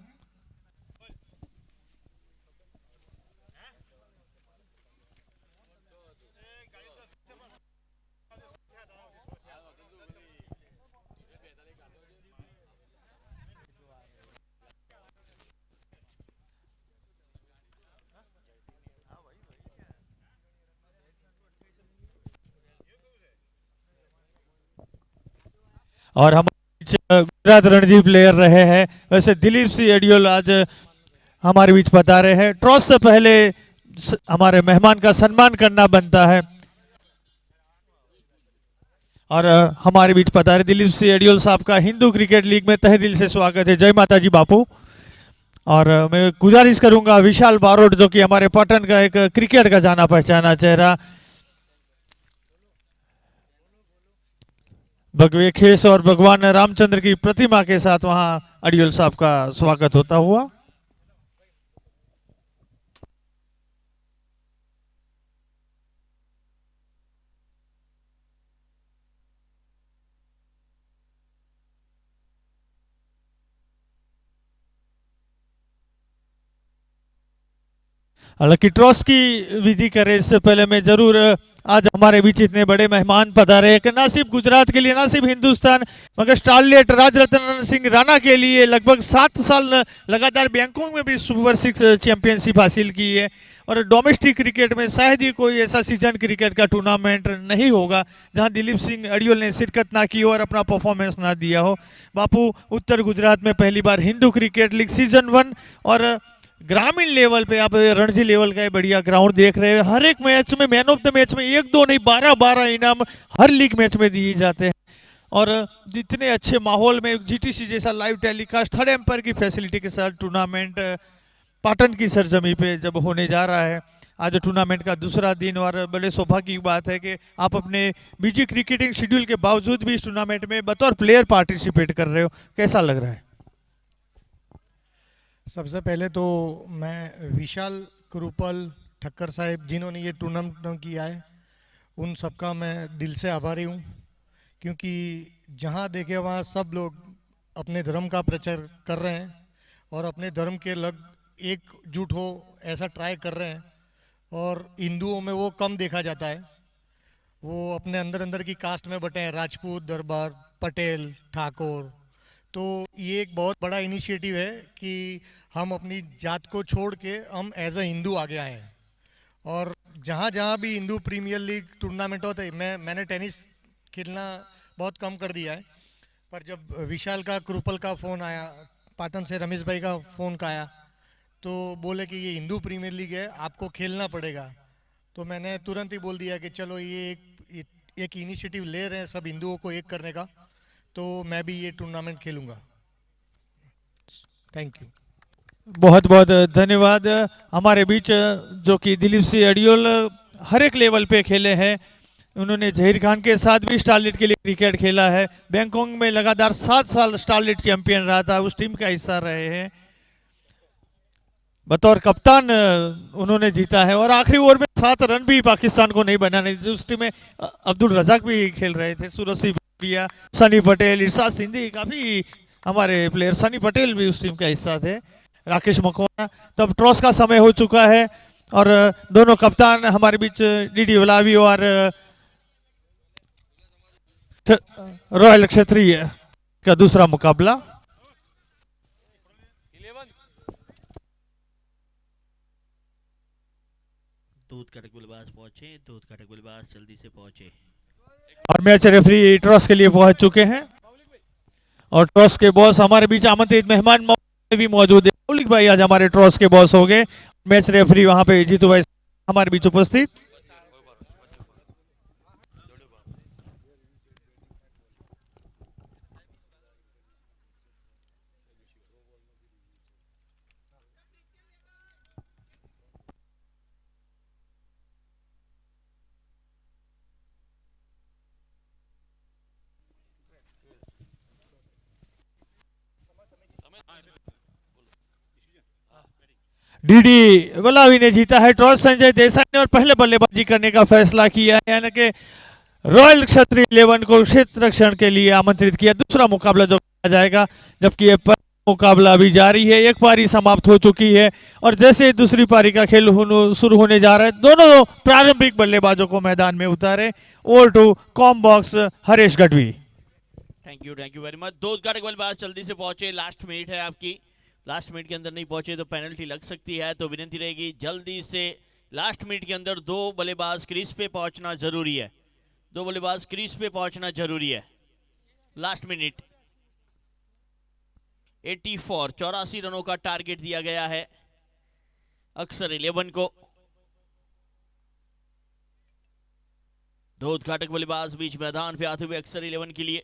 और हम गुजरात रणजी प्लेयर रहे हैं, वैसे दिलीप सिंह अडियोल आज हमारे बीच बता रहे हैं। टॉस से पहले हमारे मेहमान का सम्मान करना बनता है। और हमारे बीच पता रहे दिलीप सिंह अडियोल साहब का हिंदू क्रिकेट लीग में तहे दिल से स्वागत है। जय माता जी बापू। और मैं गुजारिश करूंगा विशाल बारोट जो कि हमारे पटन का एक क्रिकेट का जाना पहचाना चेहरा, भगवे खेस और भगवान रामचंद्र की प्रतिमा के साथ वहां अडियोल साहब का स्वागत होता हुआ। हालांकि टॉस की विधि करें इससे पहले मैं जरूर आज हमारे बीच इतने बड़े मेहमान पधारे हैं कि ना सिर्फ गुजरात के लिए, ना सिर्फ हिंदुस्तान, मगर स्टारलेट राजरत्न सिंह राणा के लिए लगभग 7 साल लगातार बैंकॉक में भी सुपर 6 चैंपियनशिप हासिल की है। और डोमेस्टिक क्रिकेट में शायद ही कोई ऐसा सीजन क्रिकेट का टूर्नामेंट नहीं होगा जहां दिलीप सिंह अडियोल ने शिरकत ना की हो और अपना परफॉर्मेंस ना दिया हो। बापू, उत्तर गुजरात में पहली बार हिंदू क्रिकेट लीग सीजन 1 और ग्रामीण लेवल पे आप रणजी लेवल का ये बढ़िया ग्राउंड देख रहे हैं। हर एक मैच में मैन ऑफ द मैच में एक दो नहीं 12-12 इनाम हर लीग मैच में दिए जाते हैं। और जितने अच्छे माहौल में जीटीसी जैसा लाइव टेलीकास्ट, थर्ड एम्पायर की फैसिलिटी के साथ टूर्नामेंट पाटन की सरजमी पे जब होने जा रहा है, आज टूर्नामेंट का दूसरा दिन, और बड़े सौभाग्य की बात है कि आप अपने बिजी क्रिकेटिंग शेड्यूल के बावजूद भी इस टूर्नामेंट में बतौर प्लेयर पार्टिसिपेट कर रहे हो, कैसा लग रहा है? सबसे पहले तो मैं विशाल कृपल ठक्कर साहब जिन्होंने ये टूर्नामेंट किया है, उन सबका मैं दिल से आभारी हूँ, क्योंकि जहाँ देखे वहाँ सब लोग अपने धर्म का प्रचार कर रहे हैं और अपने धर्म के लग एकजुट हो ऐसा ट्राई कर रहे हैं। और हिंदुओं में वो कम देखा जाता है, वो अपने अंदर अंदर की कास्ट में बटे हैं, राजपूत, दरबार, पटेल, ठाकुर। तो ये एक बहुत बड़ा इनिशिएटिव है कि हम अपनी जात को छोड़ के हम एज अ हिंदू आगे आए हैं। और जहाँ जहाँ भी हिंदू प्रीमियर लीग टूर्नामेंट होते हैं, मैंने टेनिस खेलना बहुत कम कर दिया है, पर जब विशाल का कृपल का फ़ोन आया, पाटन से रमेश भाई का फ़ोन का आया, तो बोले कि ये हिंदू प्रीमियर लीग है, आपको खेलना पड़ेगा। तो मैंने तुरंत ही बोल दिया कि चलो ये एक इनिशिएटिव ले रहे हैं सब हिंदुओं को एक करने का, तो मैं भी ये टूर्नामेंट खेलूंगा। Thank you. बहुत बहुत धन्यवाद। हमारे बीच जो कि दिलीप सिंह अडियोल हर एक लेवल पे खेले हैं, उन्होंने जहीर खान के साथ भी स्टारलेट के लिए क्रिकेट खेला है, बैंकॉक में लगातार 7 साल स्टारलेट चैंपियन रहा था, उस टीम का हिस्सा रहे हैं, बतौर कप्तान उन्होंने जीता है। और आखिरी ओवर में 7 रन भी पाकिस्तान को नहीं बनाने, उस टीम में अब्दुल रजाक भी खेल रहे थे, सूरज सिंह भूटिया, सनी पटेल, इरशाद सिंधी, काफी हमारे प्लेयर, सनी पटेल भी उस टीम का हिस्सा थे, राकेश मकवाना। तब टॉस का समय हो चुका है और दोनों कप्तान हमारे बीच डीडी वलावी और रॉयल क्षत्रिय का दूसरा मुकाबला। दूध कटक गुलबाज पहुंचे, दूध कटक गुलबाज जल्दी से पहुंचे। और मैच रेफरी टॉस के लिए पहुंच चुके हैं और टॉस के बॉस हमारे बीच आमंत्रित मेहमान भी मौजूद है। मौलिक भाई आज हमारे टॉस के बॉस हो गए, मैच रेफरी वहां पे जीतू भाई हमारे बीच उपस्थित। डीडी वलावी ने जीता है टॉस, संजय देसाई ने और पहले बल्लेबाजी करने का फैसला किया है, यानी कि रॉयल क्षत्रिय 11 को क्षेत्र रक्षण के लिए आमंत्रित किया। दूसरा मुकाबला जो किया जाएगा, जबकि ये मुकाबला अभी जारी है, एक पारी समाप्त हो चुकी है और जैसे दूसरी पारी का खेल शुरू होने जा रहा है, दोनों प्रारंभिक बल्लेबाजों को मैदान में उतारे। Over to comm box Harish Gadhvi. Thank you very much. दूध कटक गुलबाज जल्दी से पहुंचे, लास्ट मिनट है आपकी, लास्ट मिनट के अंदर नहीं पहुंचे तो पेनल्टी लग सकती है, तो विनती रहेगी जल्दी से लास्ट मिनट के अंदर 2 बल्लेबाज क्रीज पे पहुंचना जरूरी है, 2 बल्लेबाज क्रीज पे पहुंचना जरूरी है। लास्ट मिनट 84 रनों का टारगेट दिया गया है अक्सर 11 को। दो उद्घाटक बल्लेबाज बीच मैदान पे आते हुए अक्सर 11 के लिए।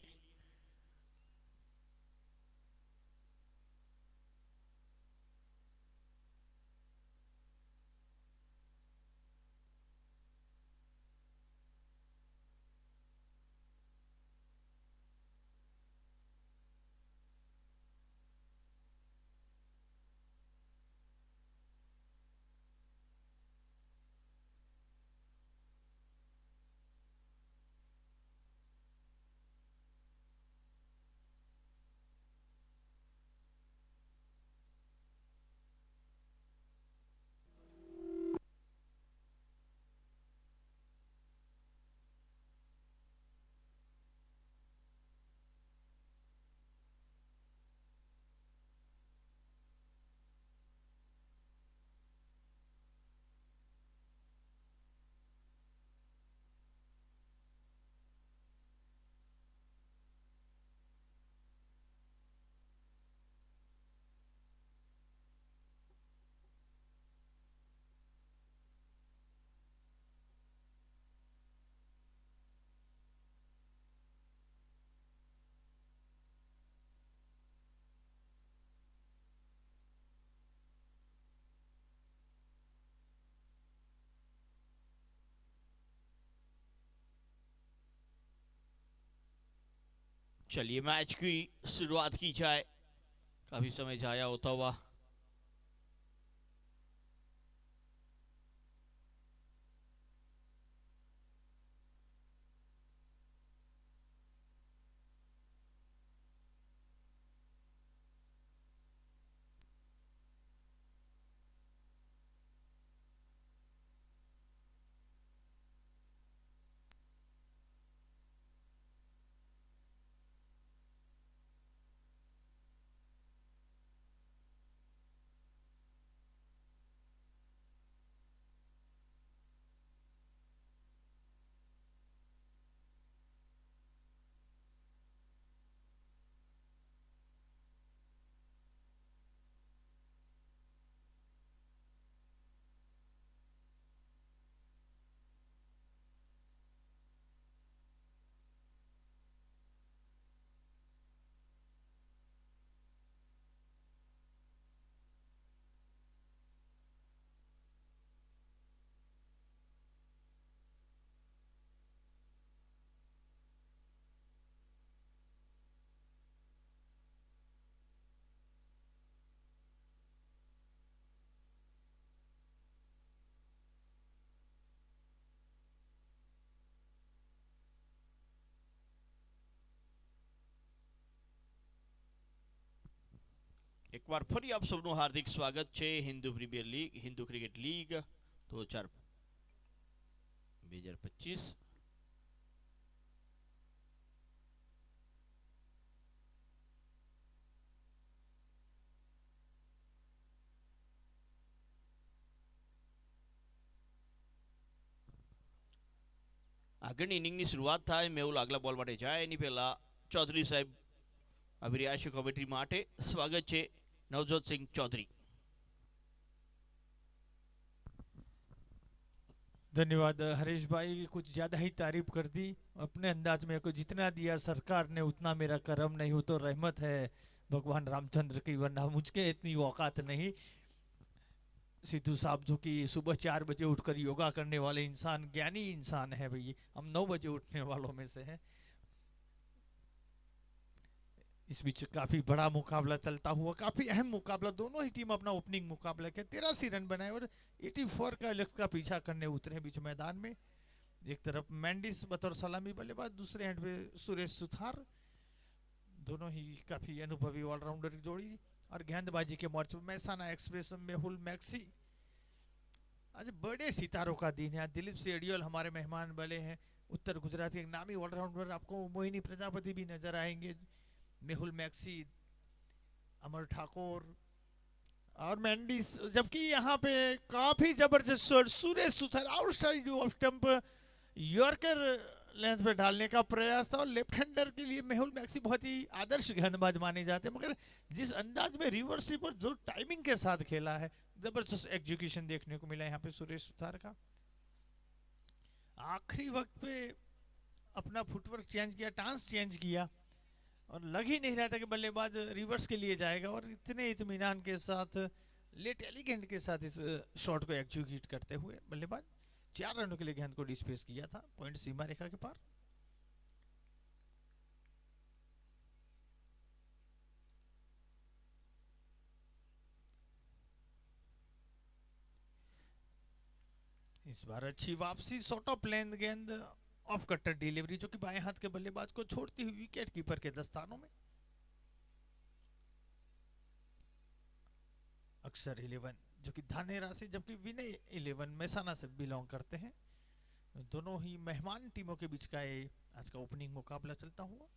चलिए मैच की शुरुआत की जाए। काफी समय जाया होता हुआ एक बार ફરી આપ સૌનું હાર્દિક સ્વાગત છે Hindu premier league Hindu cricket league 2025। આગળની ઇનિંગની શરૂઆત થાય મેહુલ આગલા બોલ માટે જાય એની પહેલા ચૌધરી સાહેબ આવી રહ્યા છે કોમેન્ટ્રી માટે। સ્વાગત છે नवजोत सिंह चौधरी। धन्यवाद हरीश भाई, कुछ ज़्यादा ही तारीफ कर दी अपने अंदाज में। को जितना दिया सरकार ने उतना मेरा करम नहीं, हो तो रहमत है भगवान रामचंद्र की, वरना मुझके इतनी औकात नहीं। सिद्धू साहब जो कि सुबह 4 बजे उठकर योगा करने वाले इंसान, ज्ञानी इंसान है भाई, हम 9 बजे उठने वालों में से हैं। इस बीच काफी बड़ा मुकाबला चलता हुआ, काफी अहम मुकाबला, दोनों ही टीम अपना ओपनिंग मुकाबला किया, 83 रन बनाए और 84 का लक्ष्य का पीछा करने उतरे बीच मैदान में। एक तरफ मेंडिस बतौर सलामी बल्लेबाज, दूसरे एंड पे सुरेश सुथार, दोनों ही काफी अनुभवी ऑलराउंडर की जोड़ी। और गेंदबाजी के मोर्चे पर महसाना एक्सप्रेस मेहुल मैक्सी। आज बड़े सितारों का दिन है। दिलीप सेडियल हमारे मेहमान बने हैं, उत्तर गुजरात के एक नामी ऑलराउंडर, आपको मोहिनी प्रजापति भी नजर आएंगे, मेहुल मैक्सी, अमर ठाकुर और मेंडिस। जबकि यहाँ पे काफी जबरदस्त shot, Suresh Suthar outside off stump yorker length पे डालने का प्रयास था। और लेफ्ट हैंडर के लिए मेहुल मैक्सी बहुत ही आदर्श गेंदबाज माने जाते हैं, मगर जिस अंदाज में रिवर्सिव और जो टाइमिंग के साथ खेला है, जबरदस्त एग्जीक्यूशन देखने को मिला यहाँ पे सुरेश सुथार का। आखिरी वक्त पे अपना फुटवर्क चेंज किया, टांस चेंज किया और लग ही नहीं रहा था कि बल्लेबाज रिवर्स के लिए जाएगा, और इतने इत्मीनान के साथ, लेट एलिगेंट के साथ इस शॉट को एग्जीक्यूट करते हुए बल्लेबाज 4 रनों के लिए गेंद को डिस्पेस किया था पॉइंट सीमा रेखा के पार। इस बार अच्छी वापसी, शॉर्ट ऑफ लेंथ गेंद, ऑफ कटर डिलीवरी, जो कि बाएं हाथ के बल्लेबाज को छोड़ती हुई विकेट कीपर के दस्तानों में। अक्सर 11 जो कि धानेरा से, जबकि विनय 11 महसाना से बिलोंग करते हैं। दोनों ही मेहमान टीमों के बीच का ये आज का ओपनिंग मुकाबला चलता हुआ।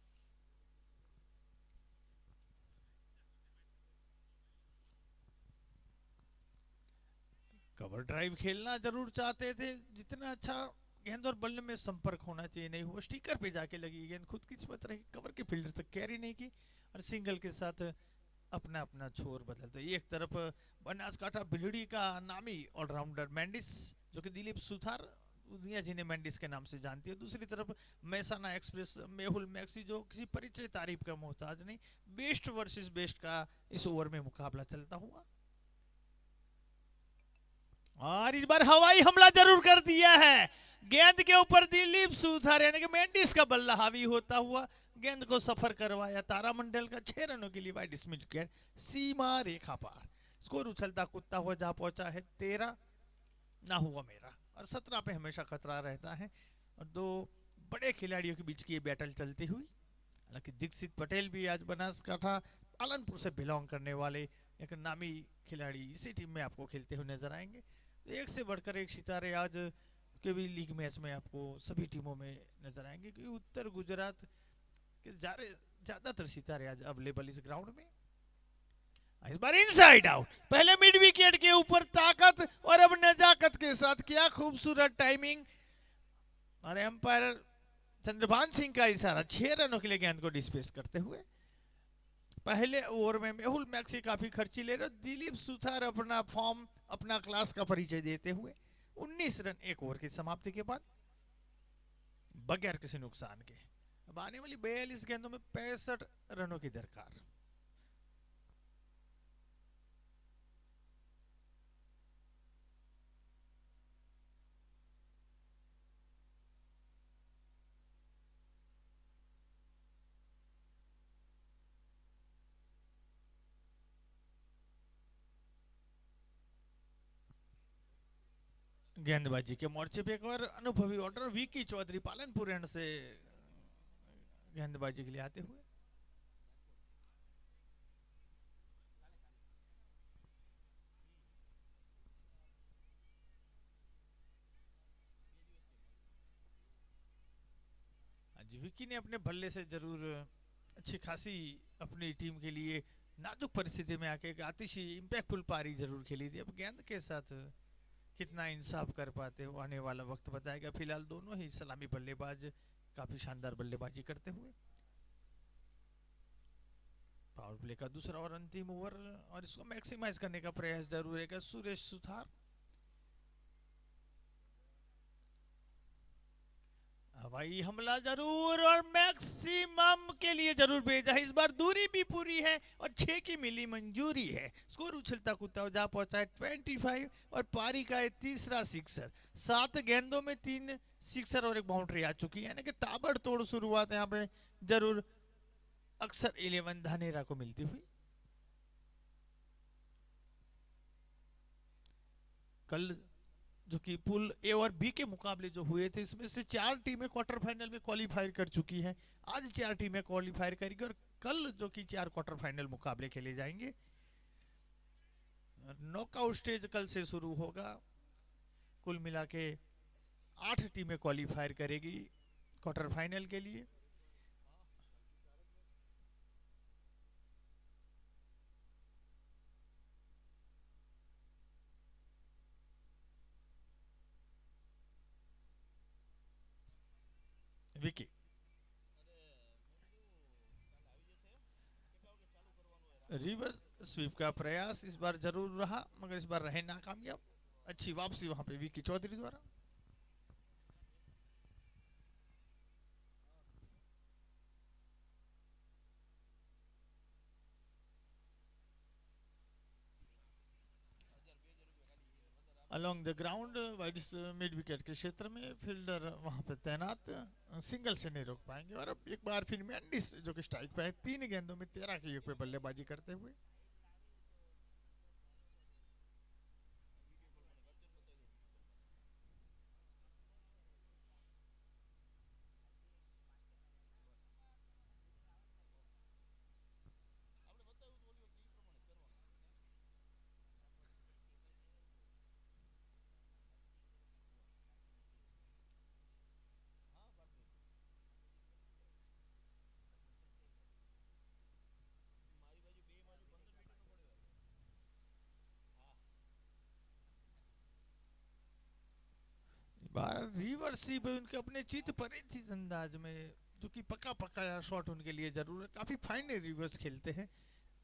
कवर ड्राइव खेलना जरूर चाहते थे, जितना अच्छा गेंद और बल्ले में संपर्क होना चाहिए नहीं हुआ, स्टिकर पे जाके लगी गेंद, खुद किस्मत रही कवर के फील्डर तक कैरी नहीं की, और सिंगल के साथ अपना अपना छोर बदलते। एक तरफ बनासकांठा बिलड़ी का नामी ऑलराउंडर मेंडिस, जो कि दिलीप सुथार दुनिया जिन्हें मेंडिस के नाम से जानती है, दूसरी तरफ महसाना एक्सप्रेस मेहुल मैक्सी, जो किसी परिचय तारीफ का मोहताज नहीं। बेस्ट वर्सेस बेस्ट का इस ओवर में मुकाबला चलता हुआ, और इस बार हवाई हमला जरूर कर दिया है। गेंद के ऊपर दिलीप सुथार यानी कि मेंडिस का बल्ला हावी होता हुआ, गेंद को सफर करवाया तारामंडल का 6 रनों के लिए वाइड स्मिथ विकेट सीमा रेखा पार। स्कोर उछलता कूदता हुआ जा पहुंचा है 13 ना हुआ मेरा, और 17 पे हमेशा खतरा रहता है। और दो बड़े खिलाड़ियों के बीच की ये बैटल चलती हुई, हालांकि दीक्षित पटेल भी आज बनासकाठा पालनपुर से बिलोंग करने वाले एक नामी खिलाड़ी इसी टीम में आपको खेलते हुए नजर आएंगे। तो एक से बढ़कर एक सितारे आज के भी लीग मैच में आपको सभी टीमों में नजर आएंगे, क्योंकि उत्तर गुजरात के ज्यादातर सितारे आज अवेलेबल इस ग्राउंड में। इस बार इनसाइड आउट, पहले मिड विकेट के ऊपर ताकत और अब नजाकत के साथ, क्या खूबसूरत टाइमिंग। और एम्पायर चंद्रभान सिंह का इशारा 6 रनों के लिए गेंद को डिस्पेस करते हुए। पहले ओवर में मेहुल मैक्सी काफी खर्चीले रहे, दिलीप सुथार अपना फॉर्म अपना क्लास का परिचय देते हुए 19 रन एक ओवर की समाप्ति के बाद बगैर किसी नुकसान के। अब आने वाली 42 गेंदों में 65 रनों की दरकार। गेंदबाजी के मोर्चे पे एक और अनुभवी ऑर्डर विकी चौधरी पालनपुर एंड से गेंदबाजी के लिए आते हुए। आज विकी ने अपने बल्ले से जरूर अच्छी खासी अपनी टीम के लिए नाजुक परिस्थिति में आके एक आतिशी इंपैक्टफुल पारी जरूर खेली थी। अब गेंद के साथ कितना इंसाफ कर पाते हो आने वाला वक्त बताएगा। फिलहाल दोनों ही सलामी बल्लेबाज काफी शानदार बल्लेबाजी करते हुए। पावर प्ले का दूसरा और अंतिम ओवर, और इसको मैक्सिमाइज करने का प्रयास जरूर है सुरेश सुथार। हवाई हमला जरूर और मैक्सिमम के लिए जरूर भेजा है। इस बार दूरी भी पूरी है और 6 की मिली मंजूरी है। स्कोर उछलता कूदता जा पहुंचा है 25 और पारी का है तीसरा सिक्सर। 7 गेंदों में 3 सिक्सर और एक बाउंड्री आ चुकी है, यानी कि ताबड़तोड़ शुरुआत यहाँ पे जरूर अक्सर 11 धानेरा को मिलती हुई। कल जो कि पूल ए और बी के मुकाबले जो हुए थे, इसमें से 4 टीमें क्वार्टर फाइनल में क्वालिफाई कर चुकी हैं। आज 4 टीमें क्वालिफाई करेंगी और कल जो कि 4 क्वार्टर फाइनल मुकाबले खेले जाएंगे। नॉकआउट स्टेज कल से शुरू होगा। कुल मिला के 8 टीमें क्वालिफाई करेगी क्वार्टर फाइनल के लिए। विकी रिवर्स स्वीप का प्रयास इस बार जरूर रहा, मगर इस बार रहे नाकामयाब। अच्छी वापसी वहां पे विकी चौधरी द्वारा। Along the ground wide mid wicket के क्षेत्र में फील्डर वहां पे तैनात, सिंगल से नहीं रोक पाएंगे। और अब एक बार फिर मेंडिस जो कि स्ट्राइक पे है, 3 गेंदों में 13 के योग पे बल्लेबाजी करते हुए। बार रिवर्सिव उनके अपने चित परिचित अंदाज में, जो कि पक्का पक्का शॉट उनके लिए जरूर है। काफी फाइन रिवर्स खेलते हैं।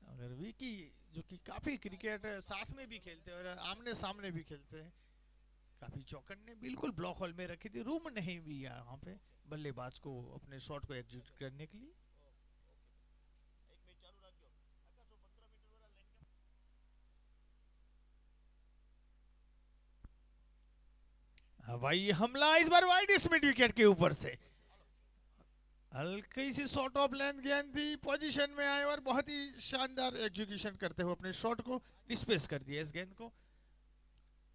अगर विकी जो कि काफी क्रिकेट साथ में भी खेलते हैं और आमने सामने भी खेलते हैं। काफी चौकन्ने बिल्कुल ब्लॉक हॉल में रखी थी, रूम नहीं भी यहाँ पे बल्लेबाज को अपने शॉट को एग्जीक्यूट करने के लिए। हवाई हमला इस बार वाइड मिड विकेट के ऊपर से। हल्की सी शॉट ऑफ लेंथ गेंद थी, पोजीशन में आए और बहुत ही शानदार एग्जीक्यूशन करते हुए अपने शॉट को डिस्पेस कर दिया इस गेंद को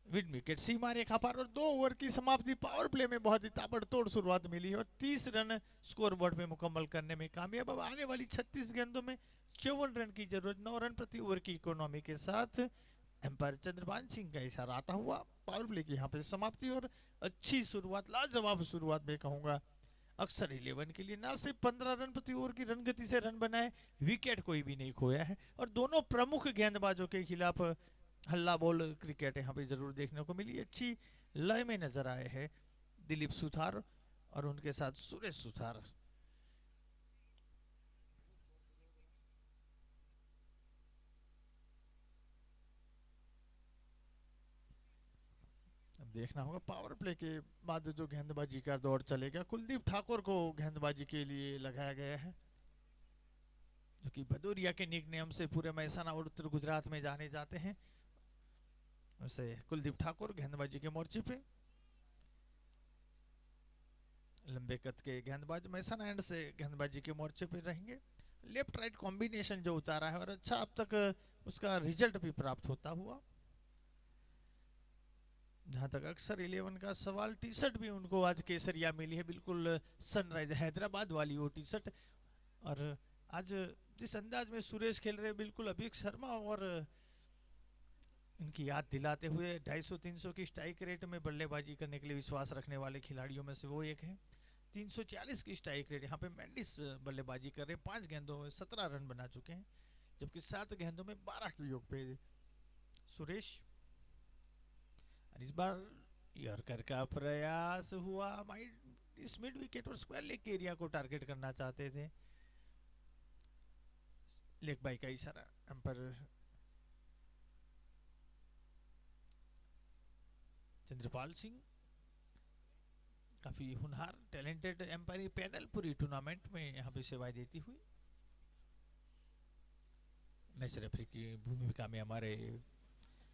विड विकेट सीमा रेखा पर। और 2 ओवर की समाप्ति, पावर प्ले में बहुत ही ताबड़तोड़ शुरुआत मिली और 30 रन स्कोर बोर्ड पे मुकम्मल करने में कामयाब। अब आने वाली 36 गेंदों में 54 रन की जरूरत, 9 रन प्रति ओवर की इकोनॉमी के साथ एम्पायर चंद्रभान सिंह का इशारा आता हुआ पावर प्ले की यहाँ पे समाप्ति। और अच्छी शुरुआत, लाजवाब शुरुआत मैं कहूंगा अक्सर 11 के लिए। ना सिर्फ 15 रन प्रति ओवर की रन गति से रन बनाए, विकेट कोई भी नहीं खोया है और दोनों प्रमुख गेंदबाजों के खिलाफ हल्ला बोल क्रिकेट यहाँ पे जरूर देखने को मिली। अच्छी लय में नजर आए हैं दिलीप सुथार और उनके साथ सुरेश सुथार। अब देखना होगा पावर प्ले के बाद जो गेंदबाजी का दौर चलेगा। कुलदीप ठाकुर को गेंदबाजी के लिए लगाया गया है, जो कि भदौरिया के निक नेम से पूरे महसाना और उत्तर गुजरात में जाने जाते हैं। वैसे कुलदीप ठाकुर गेंदबाजी के मोर्चे पे लंबे कद के गेंदबाज महसाना एंड से गेंदबाजी के मोर्चे पे रहेंगे। लेफ्ट राइट कॉम्बिनेशन जो उतारा है और अच्छा अब तक उसका रिजल्ट भी प्राप्त होता हुआ। जहां तक अक्सर 11 का सवाल, टी शर्ट भी उनको आज केसरिया मिली है, बिल्कुल सनराइज हैदराबाद वाली वो टी शर्ट। और आज जिस अंदाज में सुरेश खेल रहे, बिल्कुल अभिषेक शर्मा और इनकी याद दिलाते हुए 250-300 की स्ट्राइक रेट में बल्लेबाजी करने के लिए विश्वास रखने वाले खिलाड़ियों में से वो एक है। 340 की स्ट्राइक रेट, यहाँ पे मेंडिस बल्लेबाजी कर रहे हैं। 5 गेंदों में 17 रन बना चुके हैं, जबकि 7 गेंदों में 12 के योग पे सुरेश। इस बार यॉर्कर का प्रयास हुआ, इस मिड विकेट और स्क्वायर लेग के एरिया को टारगेट करना चाहते थे। लेग बाई का इशारा एम्पायर चंद्रपाल सिंह, काफी हुनहार टैलेंटेड एम्पायरिंग पैनल पूरी टूर्नामेंट में यहाँ पे सेवाएं देती हुई। मैच रेफरी की भूमिका में हमारे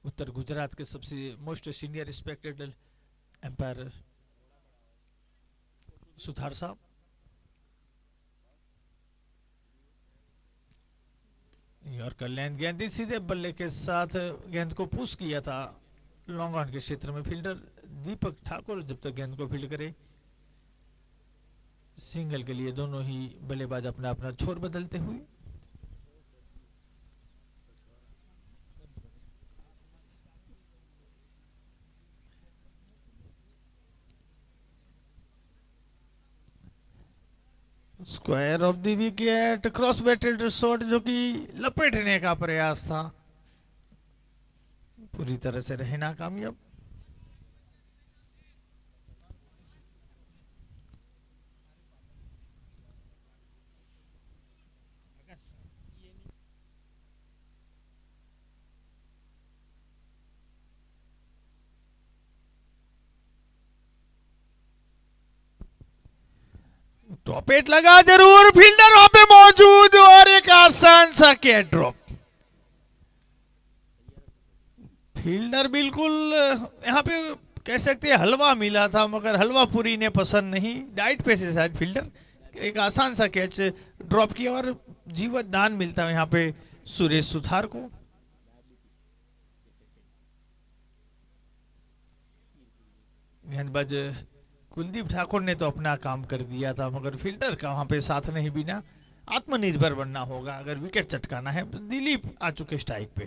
उत्तर गुजरात के सबसे most senior respected umpire Suthar साहब। यॉर्कर लेंथ गेंद सीधे बल्ले के साथ गेंद को पुश किया था लॉन्ग ऑन के क्षेत्र में फील्डर दीपक ठाकुर। जब तक गेंद को फील्ड करे, सिंगल के लिए दोनों ही बल्लेबाज अपना अपना छोर बदलते हुए। Square of the wicket, cross batted shot जो कि लपेटने का प्रयास था, पूरी तरह से रहे नाकामयाब। टॉपेट लगा जरूर, फील्डर वहां पे मौजूद और एक आसान सा कैच ड्रॉप। फील्डर बिल्कुल यहाँ पे कह सकते हैं हलवा मिला था, मगर हलवा पूरी ने पसंद नहीं। डाइट पे से शायद फील्डर एक आसान सा कैच ड्रॉप किया और जीवन दान मिलता है यहाँ पे सुरेश सुथार को। गेंदबाज कुलदीप ठाकुर ने तो अपना काम कर दिया था, मगर फील्डर का वहां पे साथ नहीं बिना। आत्मनिर्भर बनना होगा अगर विकेट चटकाना है। दिलीप आ चुके स्ट्राइक पे।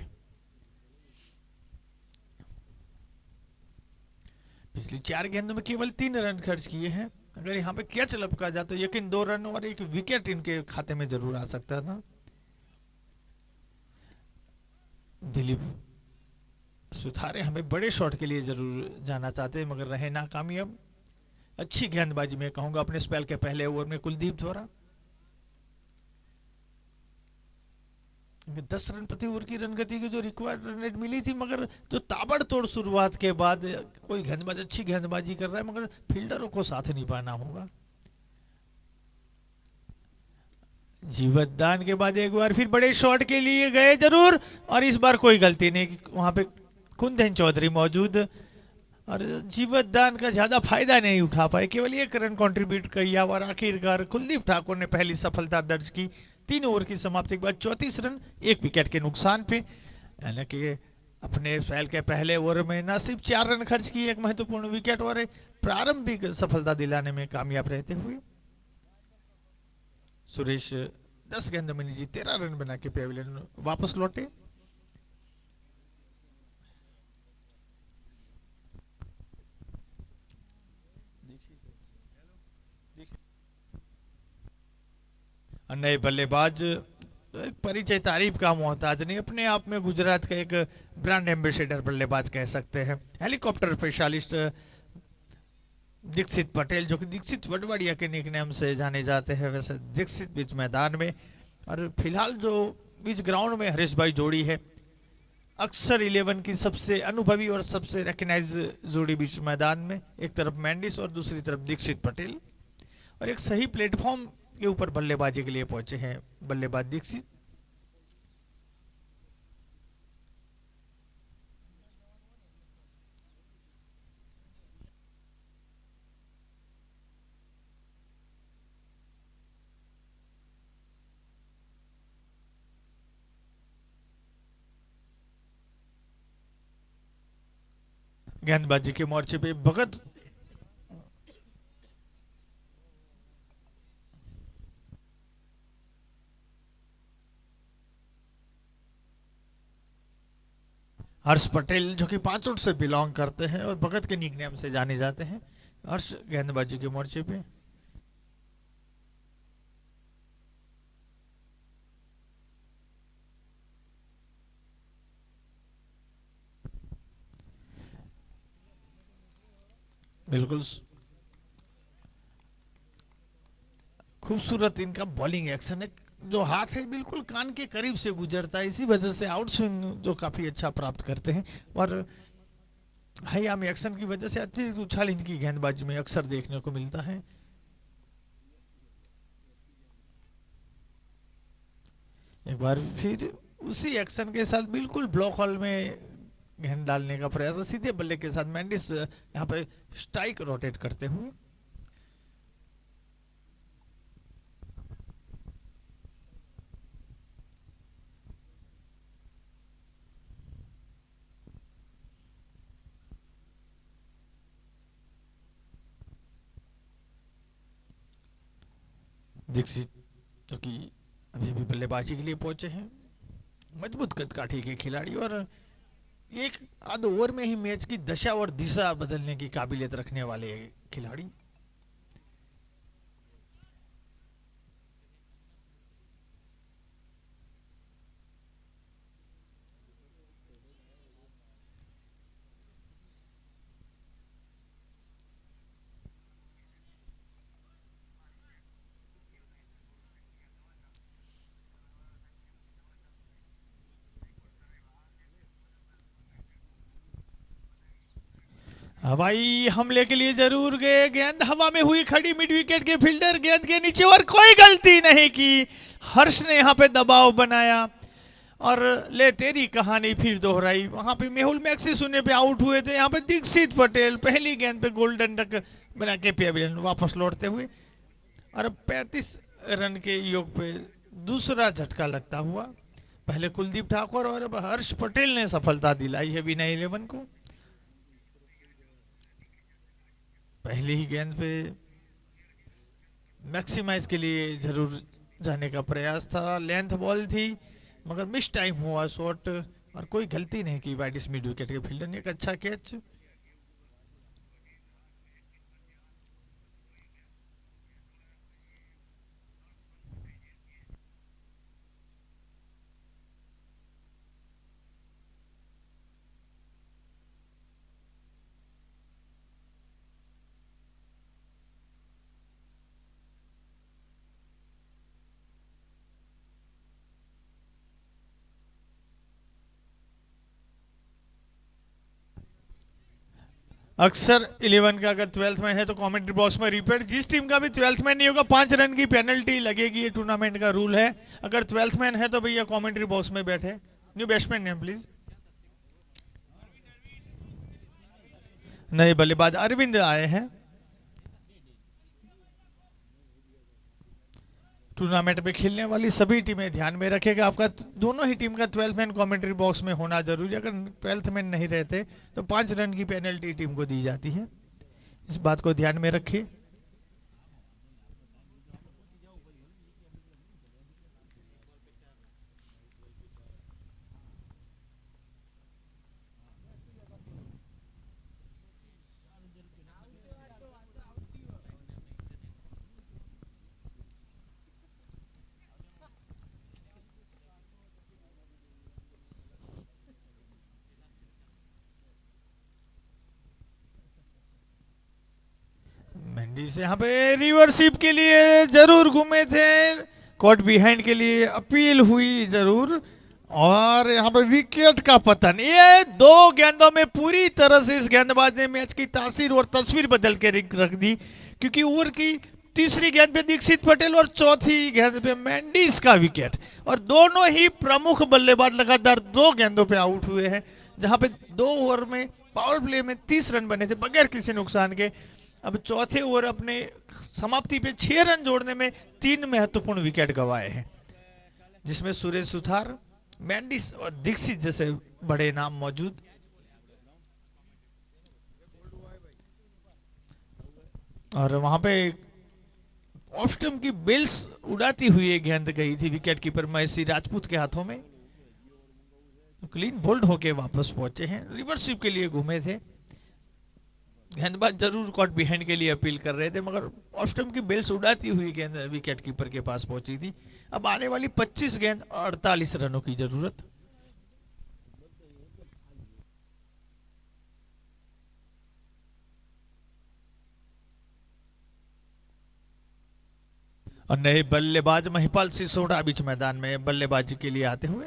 पिछली 4 गेंदों में केवल 3 रन खर्च किए हैं। अगर यहाँ पे कैच लपका जाए तो यकीन 2 रन और 1 विकेट इनके खाते में जरूर आ सकता था। दिलीप सुथारे हमें बड़े शॉट के लिए जरूर जाना चाहते हैं, मगर रहे नाकामयाब। अच्छी गेंदबाजी में कहूंगा अपने स्पेल के पहले ओवर में कुलदीप द्वारा। 10 रन प्रति ओवर की रन गति की जो रिक्वायर्ड रन रेट मिली थी, मगर जो ताबड़तोड़ शुरुआत के बाद कोई गेंदबाज अच्छी गेंदबाजी कर रहा है, मगर फील्डरों को साथ नहीं पाना होगा। जीवतदान के बाद एक बार फिर बड़े शॉट के लिए गए जरूर, और इस बार कोई गलती नहीं। वहां पे कुंदन चौधरी मौजूद, और जीवत दान का ज्यादा फायदा नहीं उठा पाए, केवल एक रन कंट्रीब्यूट किया और आखिरकार कुलदीप ठाकुर ने पहली सफलता दर्ज की। 3 ओवर की समाप्ति के बाद 34 रन 1 विकेट के नुकसान पे, यानी कि अपने स्पेल के पहले ओवर में न सिर्फ 4 रन खर्च किए, एक महत्वपूर्ण विकेट और एक प्रारंभिक सफलता दिलाने में कामयाब रहते हुए सुरेश 10 गेंदों में निजी 13 रन बना के पेविलियन वापस लौटे। और नए बल्लेबाज एक परिचय तारीफ का मोहताज नहीं, अपने आप में गुजरात का एक ब्रांड एम्बेसडर बल्लेबाज कह सकते हैं। हेलीकॉप्टर स्पेशलिस्ट दीक्षित पटेल, जो कि दीक्षित वडवाड़िया के निकनेम से जाने जाते हैं, वैसे दीक्षित बीच मैदान में। और फिलहाल जो बीच ग्राउंड में हरीश भाई जोड़ी है, अक्सर 11 की सबसे अनुभवी और सबसे रिकग्नाइज जोड़ी बीच मैदान में, एक तरफ मैंडिस और दूसरी तरफ दीक्षित पटेल, और एक सही प्लेटफॉर्म के ऊपर बल्लेबाजी के लिए पहुंचे हैं बल्लेबाज दीक्षित। गेंदबाजी के मोर्चे पे भगत हर्ष पटेल, जो कि पांचोट से बिलोंग करते हैं और भगत के निकनेम से जाने जाते हैं, हर्ष गेंदबाजी के मोर्चे पे। बिल्कुल खूबसूरत इनका बॉलिंग एक्शन है, जो हाथ है बिल्कुल कान के करीब से गुजरता है, इसी वजह से आउट स्विंग जो काफी अच्छा प्राप्त करते हैं। और हाई एक्शन की वजह से अतिरिक्त उछाल इनकी गेंदबाजी में अक्सर देखने को मिलता है। एक बार फिर उसी एक्शन के साथ बिल्कुल ब्लॉक हॉल में गेंद डालने का प्रयास, सीधे बल्ले के साथ मैंडिस यहाँ पे स्ट्राइक रोटेट करते हुए। दीक्षित, जो कि अभी भी बल्लेबाजी के लिए पहुंचे हैं, मजबूत कदकाठी के खिलाड़ी और एक आध ओवर में ही मैच की दशा और दिशा बदलने की काबिलियत रखने वाले खिलाड़ी। हवाई हमले के लिए जरूर गए, गेंद हवा में हुई खड़ी, मिड विकेट के फील्डर गेंद के नीचे और कोई गलती नहीं की। हर्ष ने यहाँ पे दबाव बनाया और ले तेरी कहानी फिर दोहराई। वहां पे मेहुल मैक्सी शून्य पे आउट हुए थे, यहाँ पे दीक्षित पटेल पहली गेंद पे गोल्डन डक बना के पेविलियन वापस लौटते हुए और 35 रन के योग पे दूसरा झटका लगता हुआ। पहले कुलदीप ठाकुर और अब हर्ष पटेल ने सफलता दिलाई है बिना 11 को। पहली ही गेंद पे मैक्सिमाइज के लिए जरूर जाने का प्रयास था, लेंथ बॉल थी मगर मिस टाइम हुआ शॉट और कोई गलती नहीं की वाइडिस मिड विकेट के फील्डर ने, एक अच्छा कैच। अक्सर 11 का अगर 12th मैन है तो कमेंट्री बॉक्स में रिपीट, जिस टीम का भी 12th मैन नहीं होगा 5 रन की पेनल्टी लगेगी, ये टूर्नामेंट का रूल है। अगर 12th मैन है तो भैया कमेंट्री बॉक्स में बैठे। New batsman name please. नए बल्लेबाज अरविंद आए हैं। टूर्नामेंट में खेलने वाली सभी टीमें ध्यान में रखेगा, आपका दोनों ही टीम का 12 मैन कमेंट्री बॉक्स में होना जरूरी है। अगर 12 मैन नहीं रहते तो 5 रन की पेनल्टी टीम को दी जाती है, इस बात को ध्यान में रखिए। मेंडिस यहाँ पे रिवर्सिप के लिए जरूर घूमे थे, कॉट बिहाइंड के लिए अपील हुई जरूर, और यहाँ पे विकेट का पतन। ये 2 गेंदों में पूरी तरह से इस गेंदबाज ने मैच की तासीर और तस्वीर बदल के रख दी, क्योंकि ओवर की तीसरी गेंद पे दीक्षित पटेल और चौथी गेंद पे मेंडिस का विकेट, और दोनों ही प्रमुख बल्लेबाज लगातार 2 गेंदों पे आउट हुए हैं, जहां पे 2 ओवर में पावर प्ले में 30 रन बने थे बगैर किसी नुकसान के। अब चौथे ओवर अपने समाप्ति पे 6 रन जोड़ने में 3 महत्वपूर्ण विकेट गंवाए हैं, जिसमें सुरेश सुथार, मेंडिस और दीक्षित जैसे बड़े नाम मौजूद। और वहां पे ऑफ स्टंप की बेल्स उड़ाती हुई एक गेंद गई थी विकेट कीपर महेशी राजपूत के हाथों में, तो क्लीन बोल्ड होके वापस पहुंचे हैं। रिवर्सिप के लिए घूमे थे, गेंदबाज जरूर कॉट बिहाइंड के लिए अपील कर रहे थे, मगर ऑफ स्टंप की बेल्स उड़ाती हुई गेंद विकेट कीपर के पास पहुंची थी। अब आने वाली 25 गेंद 48 रनों की जरूरत। और नए बल्लेबाज महिपाल सिसोड़ा बीच मैदान में बल्लेबाजी के लिए आते हुए।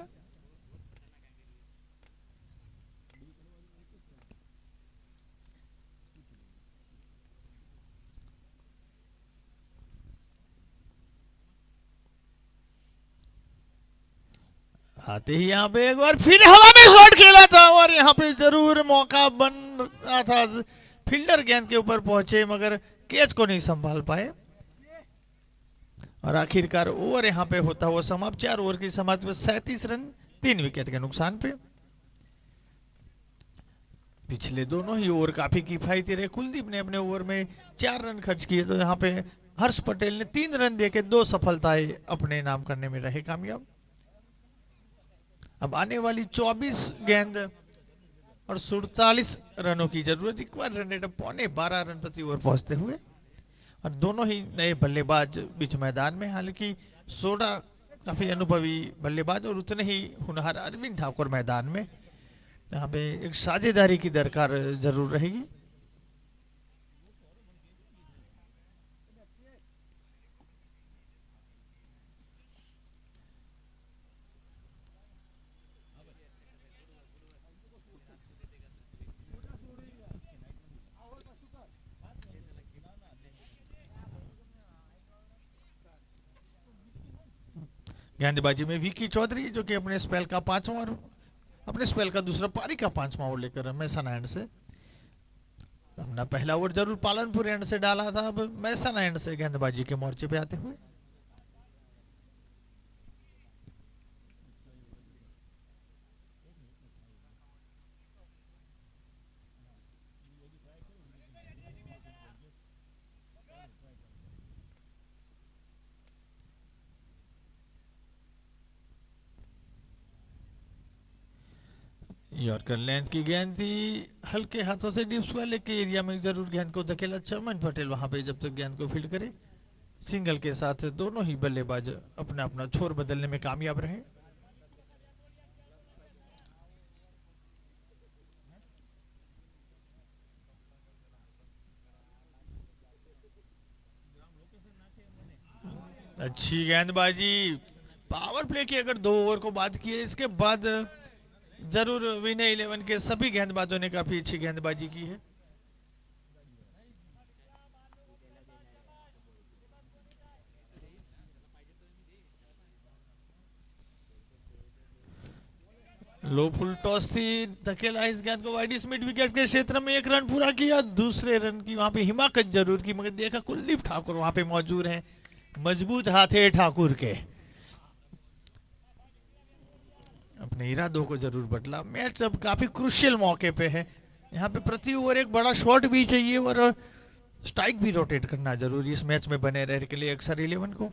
आते ही यहाँ पे एक बार फिर हवा में शॉट खेला था, और यहाँ पे जरूर मौका बन रहा था, फील्डर गेंद के ऊपर पहुंचे मगर कैच को नहीं संभाल पाए, और आखिरकार ओवर यहाँ पे होता हुआ समाप्त। 4 ओवर की समाप्ति में 37 रन 3 विकेट के नुकसान पे। पिछले दोनों ही ओवर काफी किफायती रहे। कुलदीप ने अपने ओवर में 4 रन खर्च किए, तो यहाँ पे हर्ष पटेल ने 3 रन देके 2 सफलताएं अपने नाम करने में रहे कामयाब। अब आने वाली 24 गेंद और 47 रनों की जरूरत। रिक्वायर्ड रन रेट 12.5 रन प्रति ओवर पहुंचते हुए, और दोनों ही नए बल्लेबाज बीच मैदान में। हालांकि सोडा काफी अनुभवी बल्लेबाज और उतने ही होनहार अरविंद ठाकुर मैदान में, यहाँ पे एक साझेदारी की दरकार जरूर रहेगी। गेंदबाजी में विकी चौधरी, जो कि अपने स्पेल का 5वां और अपने स्पेल का दूसरा पारी का 5वां ओवर लेकर मैसन एंड से। अपना पहला ओवर जरूर पालनपुर एंड से डाला था, अब मैसन एंड से गेंदबाजी के मोर्चे पे आते हुए। यॉर्कर लेंथ की गेंद थी, हल्के हाथों से डीप स्क्वायर के एरिया में जरूर गेंद को धकेला चमन पटेल वहां पे जब तक गेंद को फील्ड करे। सिंगल के साथ दोनों ही बल्लेबाज अपना अपना छोर बदलने में कामयाब रहे। अच्छी गेंदबाजी, पावर प्ले की अगर 2 ओवर को बात किए, इसके बाद जरूर विनय 11 के सभी गेंदबाजों ने काफी अच्छी गेंदबाजी की है। लो फुल टॉस थी, धकेला इस गेंद को वाइड मिड विकेट के क्षेत्र में, 1 रन पूरा किया। दूसरे रन की वहां पे हिमाकत जरूर की, मगर देखा कुलदीप ठाकुर वहां पे मौजूद है, मजबूत हाथ है ठाकुर के, अपने इरादों को जरूर बदला। मैच अब काफी क्रुशियल मौके पे है, यहाँ पे प्रति ओवर एक बड़ा शॉट भी चाहिए और स्ट्राइक भी रोटेट करना जरूरी इस मैच में बने रहने के लिए अक्सर 11 को।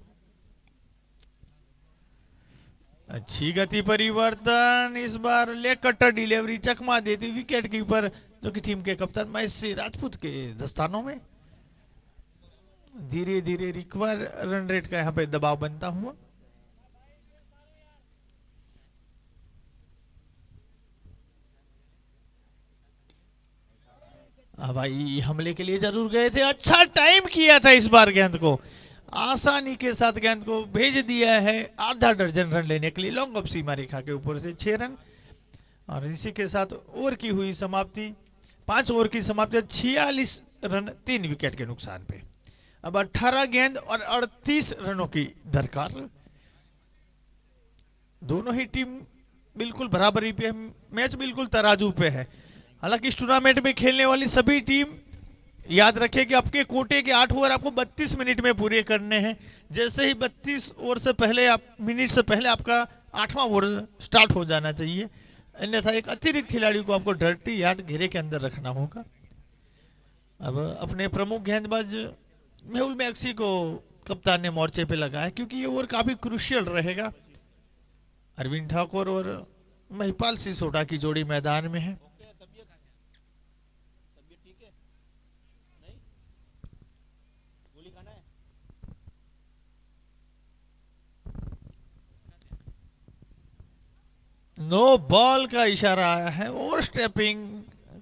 अच्छी गति परिवर्तन, इस बार लेग कटर डिलीवरी चकमा देती विकेट कीपर जो कि टीम के कप्तान महेश सिंह राजपूत के दस्तानों में। धीरे धीरे रिक्वायर रन रेट का यहाँ पे दबाव बनता हुआ। भाई हमले के लिए जरूर गए थे, अच्छा टाइम किया था इस बार, गेंद को आसानी के साथ गेंद को भेज दिया है आधा दर्जन रन लेने के लिए लॉन्ग ऑफ सीमा रेखा के ऊपर से 6 रन। और इसी के साथ ओवर की हुई समाप्ति, 5 ओवर की समाप्ति, 46 रन 3 विकेट के नुकसान पे। अब 18 गेंद और 38 रनों की दरकार। दोनों ही टीम बिल्कुल बराबरी पे है, मैच बिल्कुल तराजू पे है। हालांकि इस टूर्नामेंट में खेलने वाली सभी टीम याद रखें कि आपके कोटे के 8 ओवर आपको 32 मिनट में पूरे करने हैं। जैसे ही 32 ओवर से पहले मिनट से पहले आपका 8वां ओवर स्टार्ट हो जाना चाहिए, अन्यथा एक अतिरिक्त खिलाड़ी को आपको डर्टी यार्ड घेरे के अंदर रखना होगा। अब अपने प्रमुख गेंदबाज मेहुल मैक्सी को कप्तान ने मोर्चे पे लगाया, क्योंकि ये ओवर काफी क्रुशियल रहेगा। अरविंद ठाकुर और महिपाल सिसोटा की जोड़ी मैदान में है। नो बॉल का इशारा आया है, ओवर स्टेपिंग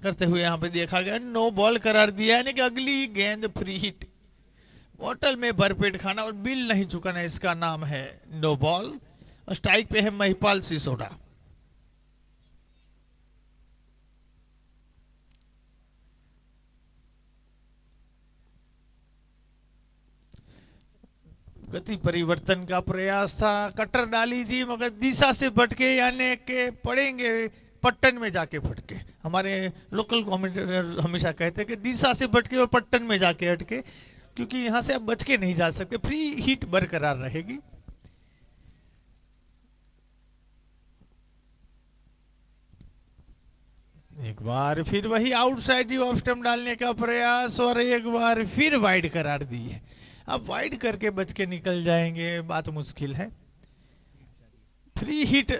करते हुए यहाँ पे देखा गया, नो बॉल करार दिया, यानी कि अगली गेंद फ्री हिट। बोतल में भरपेट खाना और बिल नहीं चुकाना, इसका नाम है नो बॉल। और स्ट्राइक पे है महिपाल सिसोटा। गति परिवर्तन का प्रयास था, कटर डाली थी मगर दिशा से भटके, यानी के पड़ेंगे पट्टन में जाके फटके। हमारे लोकल कमेंटेटर हमेशा कहते हैं कि दिशा से भटके और पट्टन में जाके अटके, क्योंकि यहां से आप बच के नहीं जा सकते, फ्री हिट बरकरार रहेगी। एक बार फिर वही आउटसाइड ऑफ स्टंप डालने का प्रयास और एक बार फिर वाइड करार दी है। अब वाइड करके बच के निकल जाएंगे, बात मुश्किल है। फ्री हिट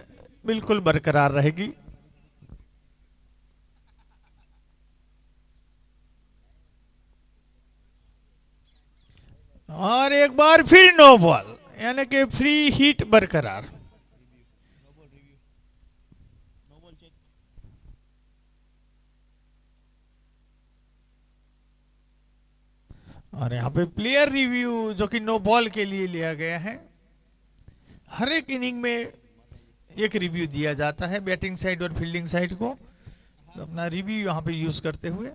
बिल्कुल बरकरार रहेगी। और एक बार फिर नो बॉल, यानी कि फ्री हिट बरकरार। और यहाँ पे प्लेयर रिव्यू जो कि नो बॉल के लिए लिया गया है। हर एक इनिंग में एक रिव्यू दिया जाता है, बैटिंग साइड और फील्डिंग साइड को, तो अपना रिव्यू यहाँ पे यूज करते हुए।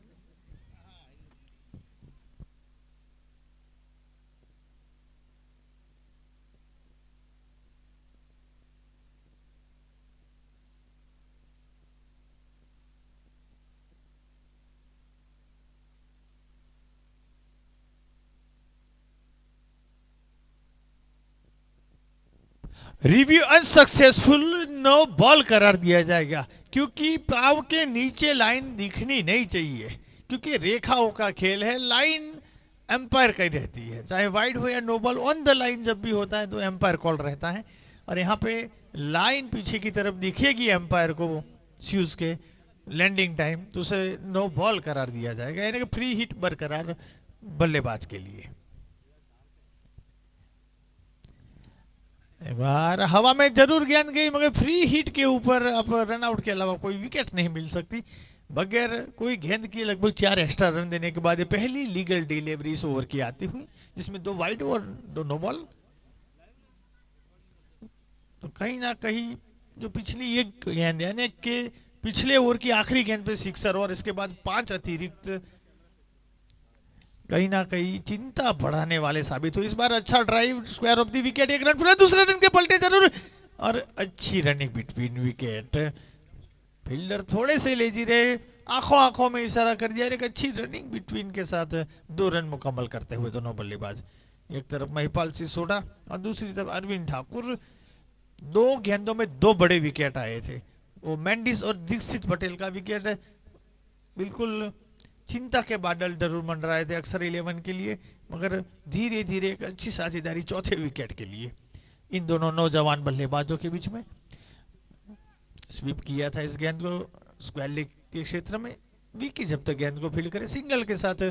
रिव्यू अनसक्सेसफुल, नो बॉल करार दिया जाएगा, क्योंकि पाव के नीचे लाइन दिखनी नहीं चाहिए, क्योंकि रेखाओं का खेल है, लाइन एम्पायर का ही रहती है, चाहे वाइड हो या no ball. On the line जब भी होता है तो एम्पायर कॉल रहता है, और यहाँ पे लाइन पीछे की तरफ दिखेगी एम्पायर को शूज के लैंडिंग टाइम, तो उसे नो बॉल करार दिया जाएगा, यानी कि फ्री हिट बरकरार बल्लेबाज के लिए। बार हवा में जरूर गेंद गई, मगर फ्री हिट के ऊपर अब रन आउट के अलावा कोई विकेट नहीं मिल सकती। बगैर कोई गेंद की लगभग 4 एक्स्ट्रा रन देने के बाद पहली लीगल डिलीवरी इस ओवर की आती हुई, जिसमें 2 वाइड और 2 नो बॉल। तो कहीं ना कहीं जो पिछली एक गेंद, यानी कि पिछले ओवर की आखिरी गेंद पे सिक्सर और इसके बाद 5 अतिरिक्त, कहीं ना कहीं चिंता बढ़ाने वाले साबित हुए। इस बार अच्छा drive, square of the wicket, 1 run पूरा, दूसरे रन के पलटे जरूर, और अच्छी रनिंग बिटवीन विकेट। फील्डर थोड़े से लेजी रहे, आंखों आंखों में इशारा कर दिया, एक अच्छी रनिंग बिटवीन के साथ 2 रन मुकम्मल करते हुए दोनों बल्लेबाज। एक तरफ महिपाल सिसोड़ा और दूसरी तरफ अरविंद ठाकुर। 2 गेंदों में 2 बड़े विकेट आए थे। वो मेंडिस और दीक्षित पटेल का विकेट बिल्कुल चिंता के बादल जरूर मंडराए थे अक्सर 11 के लिए, मगर धीरे धीरे एक अच्छी साझेदारी चौथे विकेट के लिए इन दोनों नौजवान बल्लेबाजों के बीच में। स्वीप किया था इस गेंद को स्क्वायर लेग के क्षेत्र में। विकी जब तक गेंद को फील्ड करे, सिंगल के साथ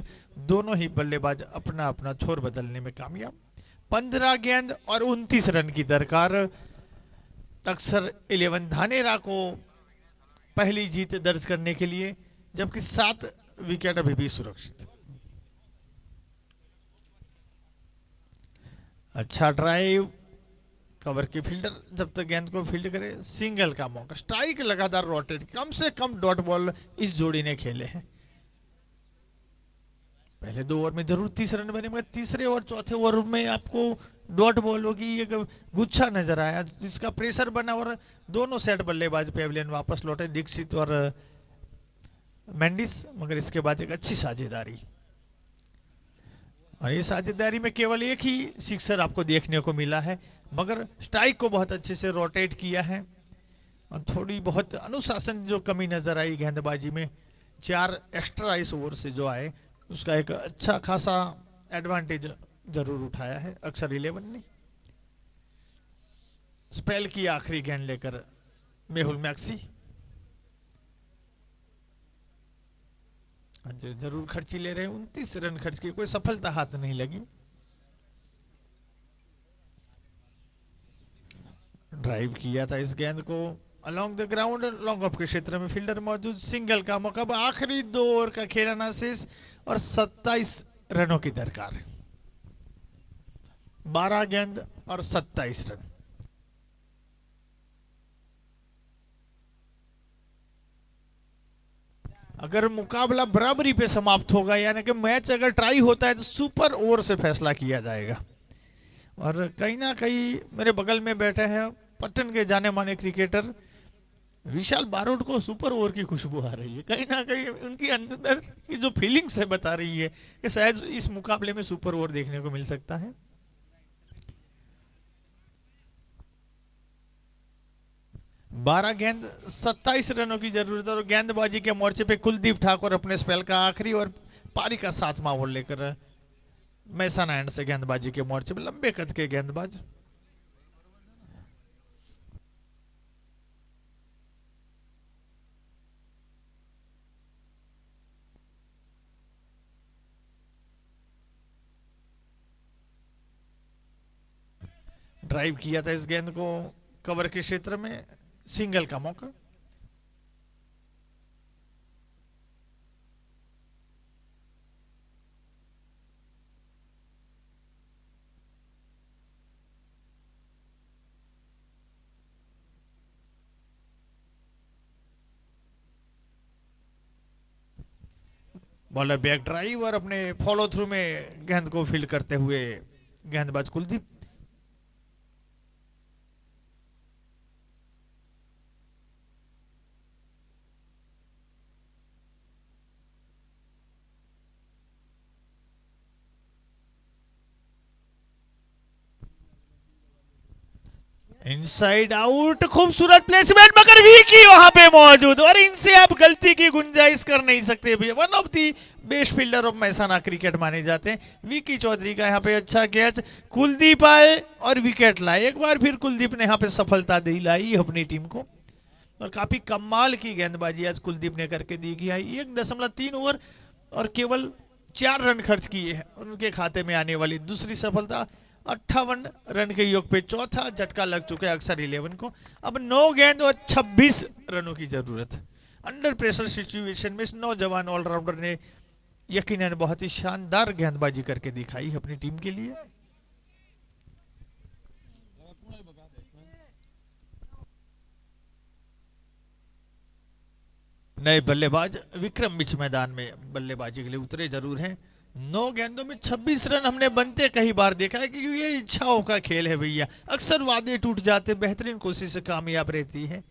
दोनों ही बल्लेबाज अपना अपना छोर बदलने में कामयाब। 15 गेंद और 29 रन की दरकार अक्सर 11 धानेरा को पहली जीत दर्ज करने के लिए, जबकि 7 विकेट अभी भी सुरक्षित। अच्छा ड्राइव, कवर की फील्डर जब तक गेंद को फील्ड करे, सिंगल का मौका, स्ट्राइक लगातार रोटेट, कम से कम डॉट बॉल इस जोड़ी ने खेले हैं। पहले 2 ओवर में जरूर 30 रन बने, मगर तीसरे और चौथे ओवर में आपको डॉट बॉलों की एक गुच्छा नजर आया जिसका प्रेशर बना और दोनों सेट बल्लेबाज पेविलियन वापस लौटे, दीक्षित और मेंडिस। मगर इसके बाद एक अच्छी साझेदारी, और ये साझेदारी में केवल एक ही सिक्सर आपको देखने को मिला है, मगर स्ट्राइक को बहुत अच्छे से रोटेट किया है। और थोड़ी बहुत अनुशासन जो कमी नजर आई गेंदबाजी में, 4 एक्स्ट्रा इस ओवर से जो आए, उसका एक अच्छा खासा एडवांटेज जरूर उठाया है अक्सर 11 ने। स्पेल की आखिरी गेंद लेकर मेहुल मैक्सी जरूर खर्ची ले रहे हैं, 29 रन खर्च की, कोई सफलता हाथ नहीं लगी। ड्राइव किया था इस गेंद को along the ground, long off के क्षेत्र में फील्डर मौजूद, सिंगल का मौका। आखिरी 2 ओवर का खेलना शेष और 27 रनों की दरकार है। 12 गेंद और 27 रन। अगर मुकाबला बराबरी पे समाप्त होगा, यानी कि मैच अगर टाई होता है, तो सुपर ओवर से फैसला किया जाएगा। और कहीं ना कहीं मेरे बगल में बैठे हैं पटन के जाने माने क्रिकेटर विशाल बारोट को सुपर ओवर की खुशबू आ रही है। कहीं ना कहीं उनकी अंदर की जो फीलिंग्स है बता रही है कि शायद इस मुकाबले में सुपर ओवर देखने को मिल सकता है। बारह गेंद 27 रनों की जरूरत है, और गेंदबाजी के मोर्चे पे कुलदीप ठाकुर अपने स्पेल का आखिरी और पारी का 7वां ओवर लेकर मैसाना एंड से गेंदबाजी के मोर्चे पे, लंबे कद के गेंदबाज। ड्राइव किया था इस गेंद को कवर के क्षेत्र में, सिंगल का मौका। बॉलर बैक ड्राइव और अपने फॉलो थ्रू में गेंद को फील्ड करते हुए गेंदबाज कुलदीप। इनसाइड आउट, खूबसूरत प्लेसमेंट, मगर विकी वहां पे मौजूद, और इनसे आप गलती की गुंजाइश कर नहीं सकते भैया। One of the best fielder of Mehsana cricket माने जाते हैं विकी चौधरी का यहाँ पे अच्छा कैच। कुलदीप आए और विकेट लाए, एक बार फिर कुलदीप ने यहाँ पे सफलता दिलाई अपनी टीम को, और काफी कमाल की गेंदबाजी आज कुलदीप ने करके दी गई है। 1.3 ओवर और केवल 4 रन खर्च किए हैं, उनके खाते में आने वाली दूसरी सफलता। 58 रन के योग पे चौथा झटका लग चुका है अक्सर 11 को। अब 9 गेंद और 26 रनों की जरूरत है। अंडर प्रेशर सिचुएशन में इस नौजवान ऑलराउंडर ने यकीनन बहुत ही शानदार गेंदबाजी करके दिखाई अपनी टीम के लिए। नए बल्लेबाज विक्रम बिच मैदान में बल्लेबाजी के लिए उतरे जरूर हैं। 9 गेंदों में 26 रन हमने बनते कई बार देखा है, क्योंकि ये इच्छाओं का खेल है भैया। अक्सर वादे टूट जाते, बेहतरीन कोशिश कामयाब रहती है।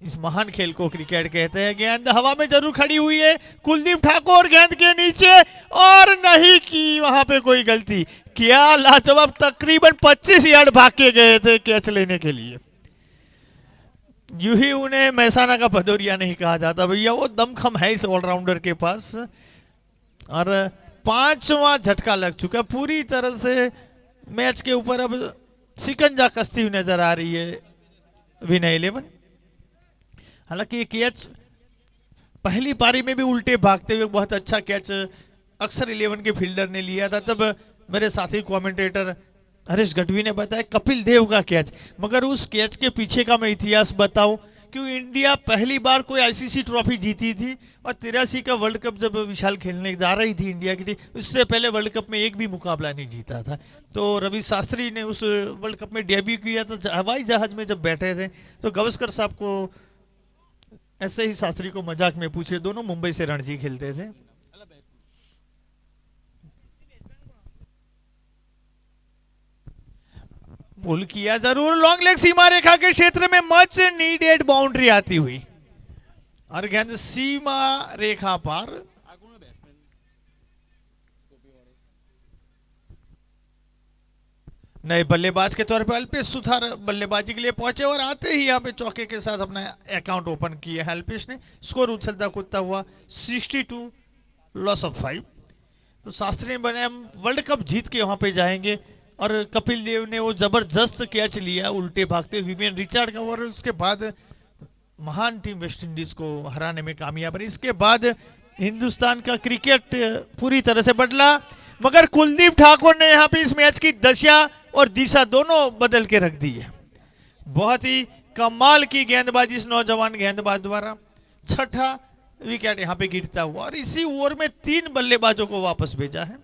इस महान खेल को क्रिकेट कहते हैं। गेंद हवा में जरूर खड़ी हुई है, कुलदीप ठाकुर गेंद के नीचे, और नहीं की वहां पे कोई गलती। क्या लाजवाब, तकरीबन 25 यार्ड भाग के गए थे कैच लेने के लिए। यूं ही उन्हें महसाना का भदौरिया नहीं कहा जाता भैया, वो दमखम है इस ऑलराउंडर के पास। और 5वां झटका लग चुका, पूरी तरह से मैच के ऊपर अब शिकंजा कसती हुई नजर आ रही है विनय 11। हालांकि ये कैच पहली पारी में भी उल्टे भागते हुए बहुत अच्छा कैच अक्सर 11 के फील्डर ने लिया था। तब मेरे साथी कमेंटेटर हरीश गढ़वी ने बताया कपिल देव का कैच, मगर उस कैच के पीछे का मैं इतिहास बताऊं, क्यों इंडिया पहली बार कोई आईसीसी ट्रॉफी जीती थी, और 83 का वर्ल्ड कप जब विशाल खेलने जा रही थी इंडिया की टीम, उससे पहले वर्ल्ड कप में एक भी मुकाबला नहीं जीता था। तो रवि शास्त्री ने उस वर्ल्ड कप में डेब्यू किया, तो हवाई जहाज में जब बैठे थे तो गावस्कर साहब को ऐसे ही शास्त्री को मजाक में पूछे, दोनों मुंबई से रणजी खेलते थे। पुल किया जरूर, लॉन्ग लेग सीमा रेखा के क्षेत्र में मच नीडेड बाउंड्री आती हुई, और गेंद सीमा रेखा पार। नए बल्लेबाज के तौर पर अल्पेश सुथार बल्लेबाजी के लिए पहुंचे, और आते ही यहाँ पे चौके के साथ अपना अकाउंट ओपन किया है अल्पेश ने। स्कोर उछलता कूदता हुआ 62, लॉस ऑफ 5। तो शास्त्री बने हम वर्ल्ड कप जीत के वहां पे जाएंगे, और कपिल देव ने वो जबरदस्त कैच लिया उल्टे भागते विवियन रिचर्ड का, और उसके बाद महान टीम वेस्ट इंडीज को हराने में कामयाब रही। इसके बाद हिंदुस्तान का क्रिकेट पूरी तरह से बदला, मगर कुलदीप ठाकुर ने यहाँ पे इस मैच की दशा और दिशा दोनों बदल के रख दी है। बहुत ही कमाल की गेंदबाजी इस नौजवान गेंदबाज द्वारा। 6ठा विकेट यहाँ पे गिरता हुआ, और इसी ओवर में 3 बल्लेबाजों को वापस भेजा है।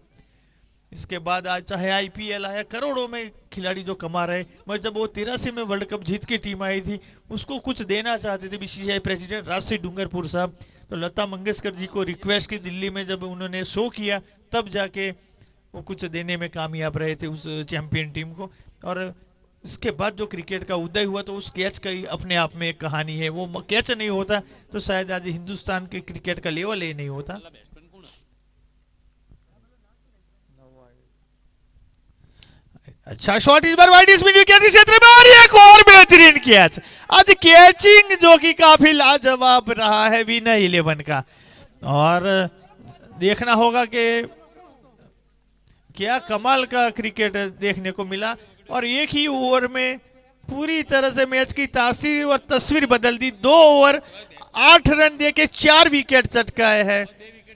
इसके बाद आज चाहे आईपीएल आया, करोड़ों में खिलाड़ी जो कमा रहे, मगर जब वो 83 में वर्ल्ड कप जीत के टीम आई थी, उसको कुछ देना चाहते थे बीसीसीआई प्रेसिडेंट राजश्री डूंगरपुर साहब। तो लता मंगेशकर जी को रिक्वेस्ट की, दिल्ली में जब उन्होंने शो किया, तब जाके वो कुछ देने में कामयाब रहे थे उस चैंपियन टीम को। और इसके बाद जो क्रिकेट का उदय हुआ, तो उस कैच का ही अपने आप में एक कहानी है। वो कैच नहीं होता तो शायद आज हिंदुस्तान के क्रिकेट का लेवल ही नहीं होता। अच्छा शॉट इस बार वाइड इस मिड विकेट क्षेत्र में, और एक और बेहतरीन कैच। आज कैचिंग जो कि काफी लाजवाब रहा है विनय 11 का, और देखना होगा कि क्या कमाल का क्रिकेट देखने को मिला। और एक ही ओवर में पूरी तरह से मैच की तासीर और तस्वीर बदल दी। 2 ओवर 8 रन देके 4 विकेट चटकाए हैं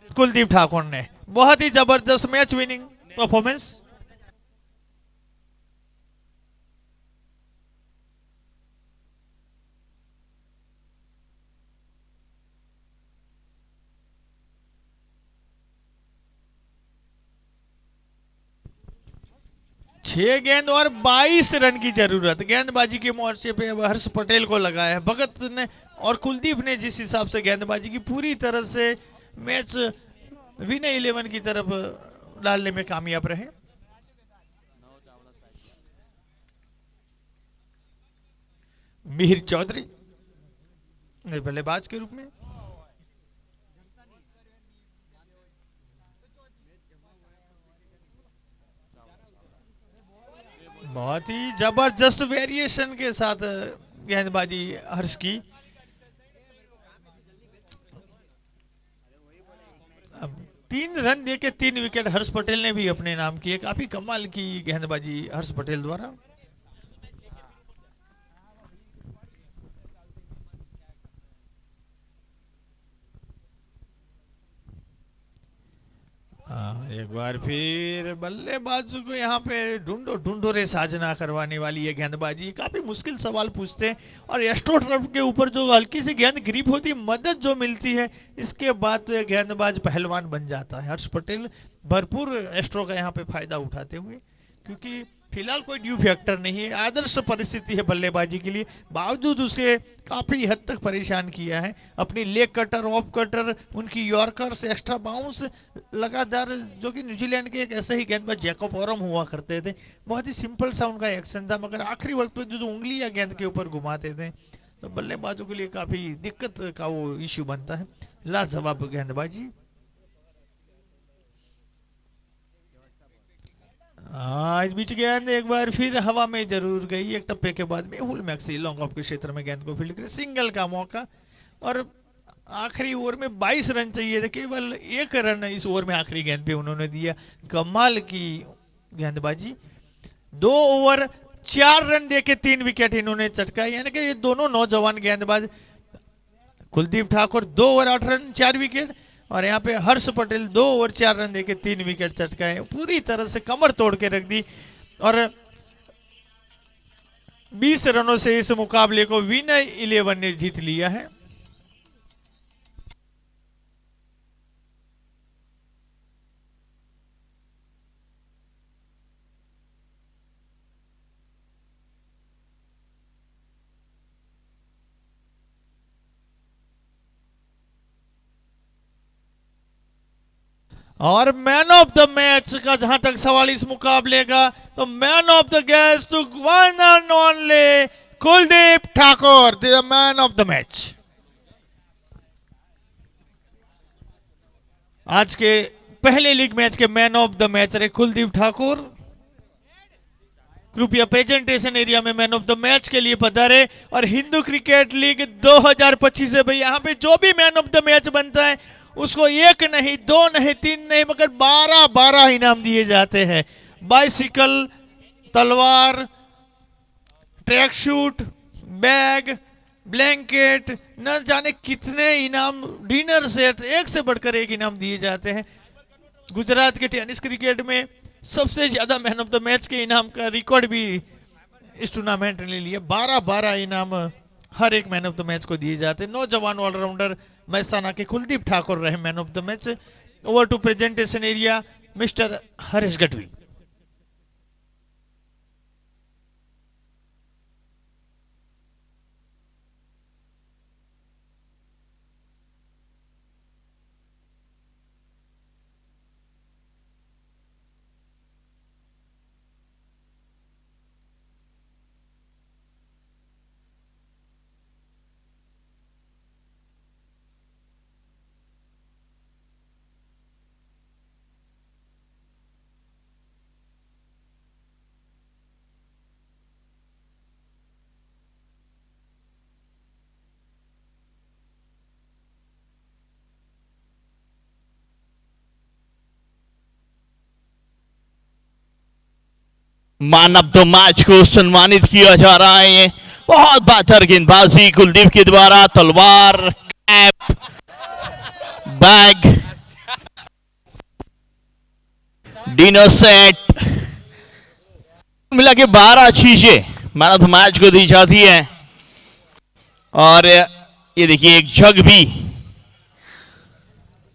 कुलदीप ठाकुर ने। बहुत ही जबरदस्त मैच विनिंग परफॉर्मेंस। छह गेंद और 22 रन की जरूरत। गेंदबाजी के मोर्चे पे हर्ष पटेल को लगाया है भगत ने, और कुलदीप ने जिस हिसाब से गेंदबाजी की, पूरी तरह से मैच विनय 11 की तरफ डालने में कामयाब रहे। मिहिर चौधरी बल्लेबाज के रूप में, बहुत ही जबरदस्त वेरिएशन के साथ गेंदबाजी हर्ष की। अब 3 रन देके 3 विकेट हर्ष पटेल ने भी अपने नाम किए। काफी कमाल की गेंदबाजी हर्ष पटेल द्वारा। एक बार फिर बल्लेबाज को यहाँ पे ढूंढो रे साजना करवाने वाली है गेंदबाजी। काफी मुश्किल सवाल पूछते हैं, और एस्ट्रो टर्फ के ऊपर जो हल्की सी गेंद ग्रिप होती है, मदद जो मिलती है, इसके बाद तो ये गेंदबाज पहलवान बन जाता है। हर्ष पटेल भरपूर एस्ट्रो का यहाँ पे फायदा उठाते हुए, क्योंकि फिलहाल कोई ड्यू फैक्टर नहीं है, आदर्श परिस्थिति है बल्लेबाजी के लिए, बावजूद उसे काफी हद तक परेशान किया है। अपनी लेग कटर, ऑफ कटर, उनकी यॉर्कर्स, एक्स्ट्रा बाउंस लगातार, जो कि न्यूजीलैंड के एक ऐसे ही गेंदबाज जैकब ओरम हुआ करते थे। बहुत ही सिंपल सा उनका एक्शन था, मगर आखिरी वक्त पे जो उंगली या गेंद के ऊपर घुमाते थे, तो बल्लेबाजों के लिए काफी दिक्कत का वो इश्यू बनता है। लाजवाब गेंदबाजी। इस बीच गेंद एक बार फिर हवा में जरूर गई। एक टप्पे के बाद मेहुल मैक्सी लॉन्ग ऑफ के क्षेत्र में गेंद को फील्ड करे, सिंगल का मौका। और आखिरी ओवर में 22 रन चाहिए थे, केवल 1 रन इस ओवर में आखिरी गेंद पे उन्होंने दिया। कमाल की गेंदबाजी। 2 ओवर 4 रन देके 3 विकेट इन्होंने चटकाए, यानी कि ये दोनों नौजवान गेंदबाज Kuldeep Thakur 2 over 8 run 4 wicket, और यहाँ पे हर्ष पटेल 2 ओवर 4 रन देके 3 विकेट चटकाए, पूरी तरह से कमर तोड़ के रख दी और 20 रनों से इस मुकाबले को विनय 11 ने जीत लिया है। और मैन ऑफ द मैच का जहां तक सवाल इस मुकाबले का, तो man of the guest to one and only Kuldeep Thakur, the man of the match. आज के पहले लीग मैच के मैन ऑफ द मैच रहे कुलदीप ठाकुर। कृपया प्रेजेंटेशन एरिया में मैन ऑफ द मैच के लिए पधारे। और हिंदू क्रिकेट लीग 2025 है भाई, यहाँ पे जो भी मैन ऑफ द मैच बनता है उसको 1 नहीं 2 नहीं 3 नहीं मगर 12 इनाम दिए जाते हैं। बाइसिकल, तलवार, ट्रैक शूट, बैग, ब्लैंकेट, न जाने कितने इनाम, डिनर सेट, एक से बढ़कर एक इनाम दिए जाते हैं। गुजरात के टेनिस क्रिकेट में सबसे ज्यादा मैन ऑफ द मैच के इनाम का रिकॉर्ड भी इस टूर्नामेंट ने लिया। 12 इनाम हर एक मैन ऑफ द मैच को दिए जाते हैं। नौजवान ऑलराउंडर मैसाना के कुलदीप ठाकुर रहे man of the match. Over to presentation area mister Harish Gadhvi. Man of the match को सम्मानित किया जा रहा है। बहुत बेहतर गेंदबाजी कुलदीप के द्वारा। तलवार, कैप, बैग, डिनर सेट मिला के 12 चीजें मैन ऑफ द मैच को दी जाती है। और ये देखिए एक जग भी।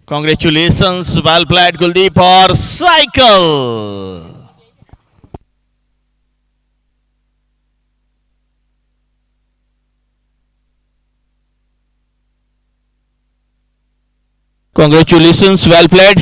Congratulations, well played Kuldeep. और साइकिल। Congratulations, well played.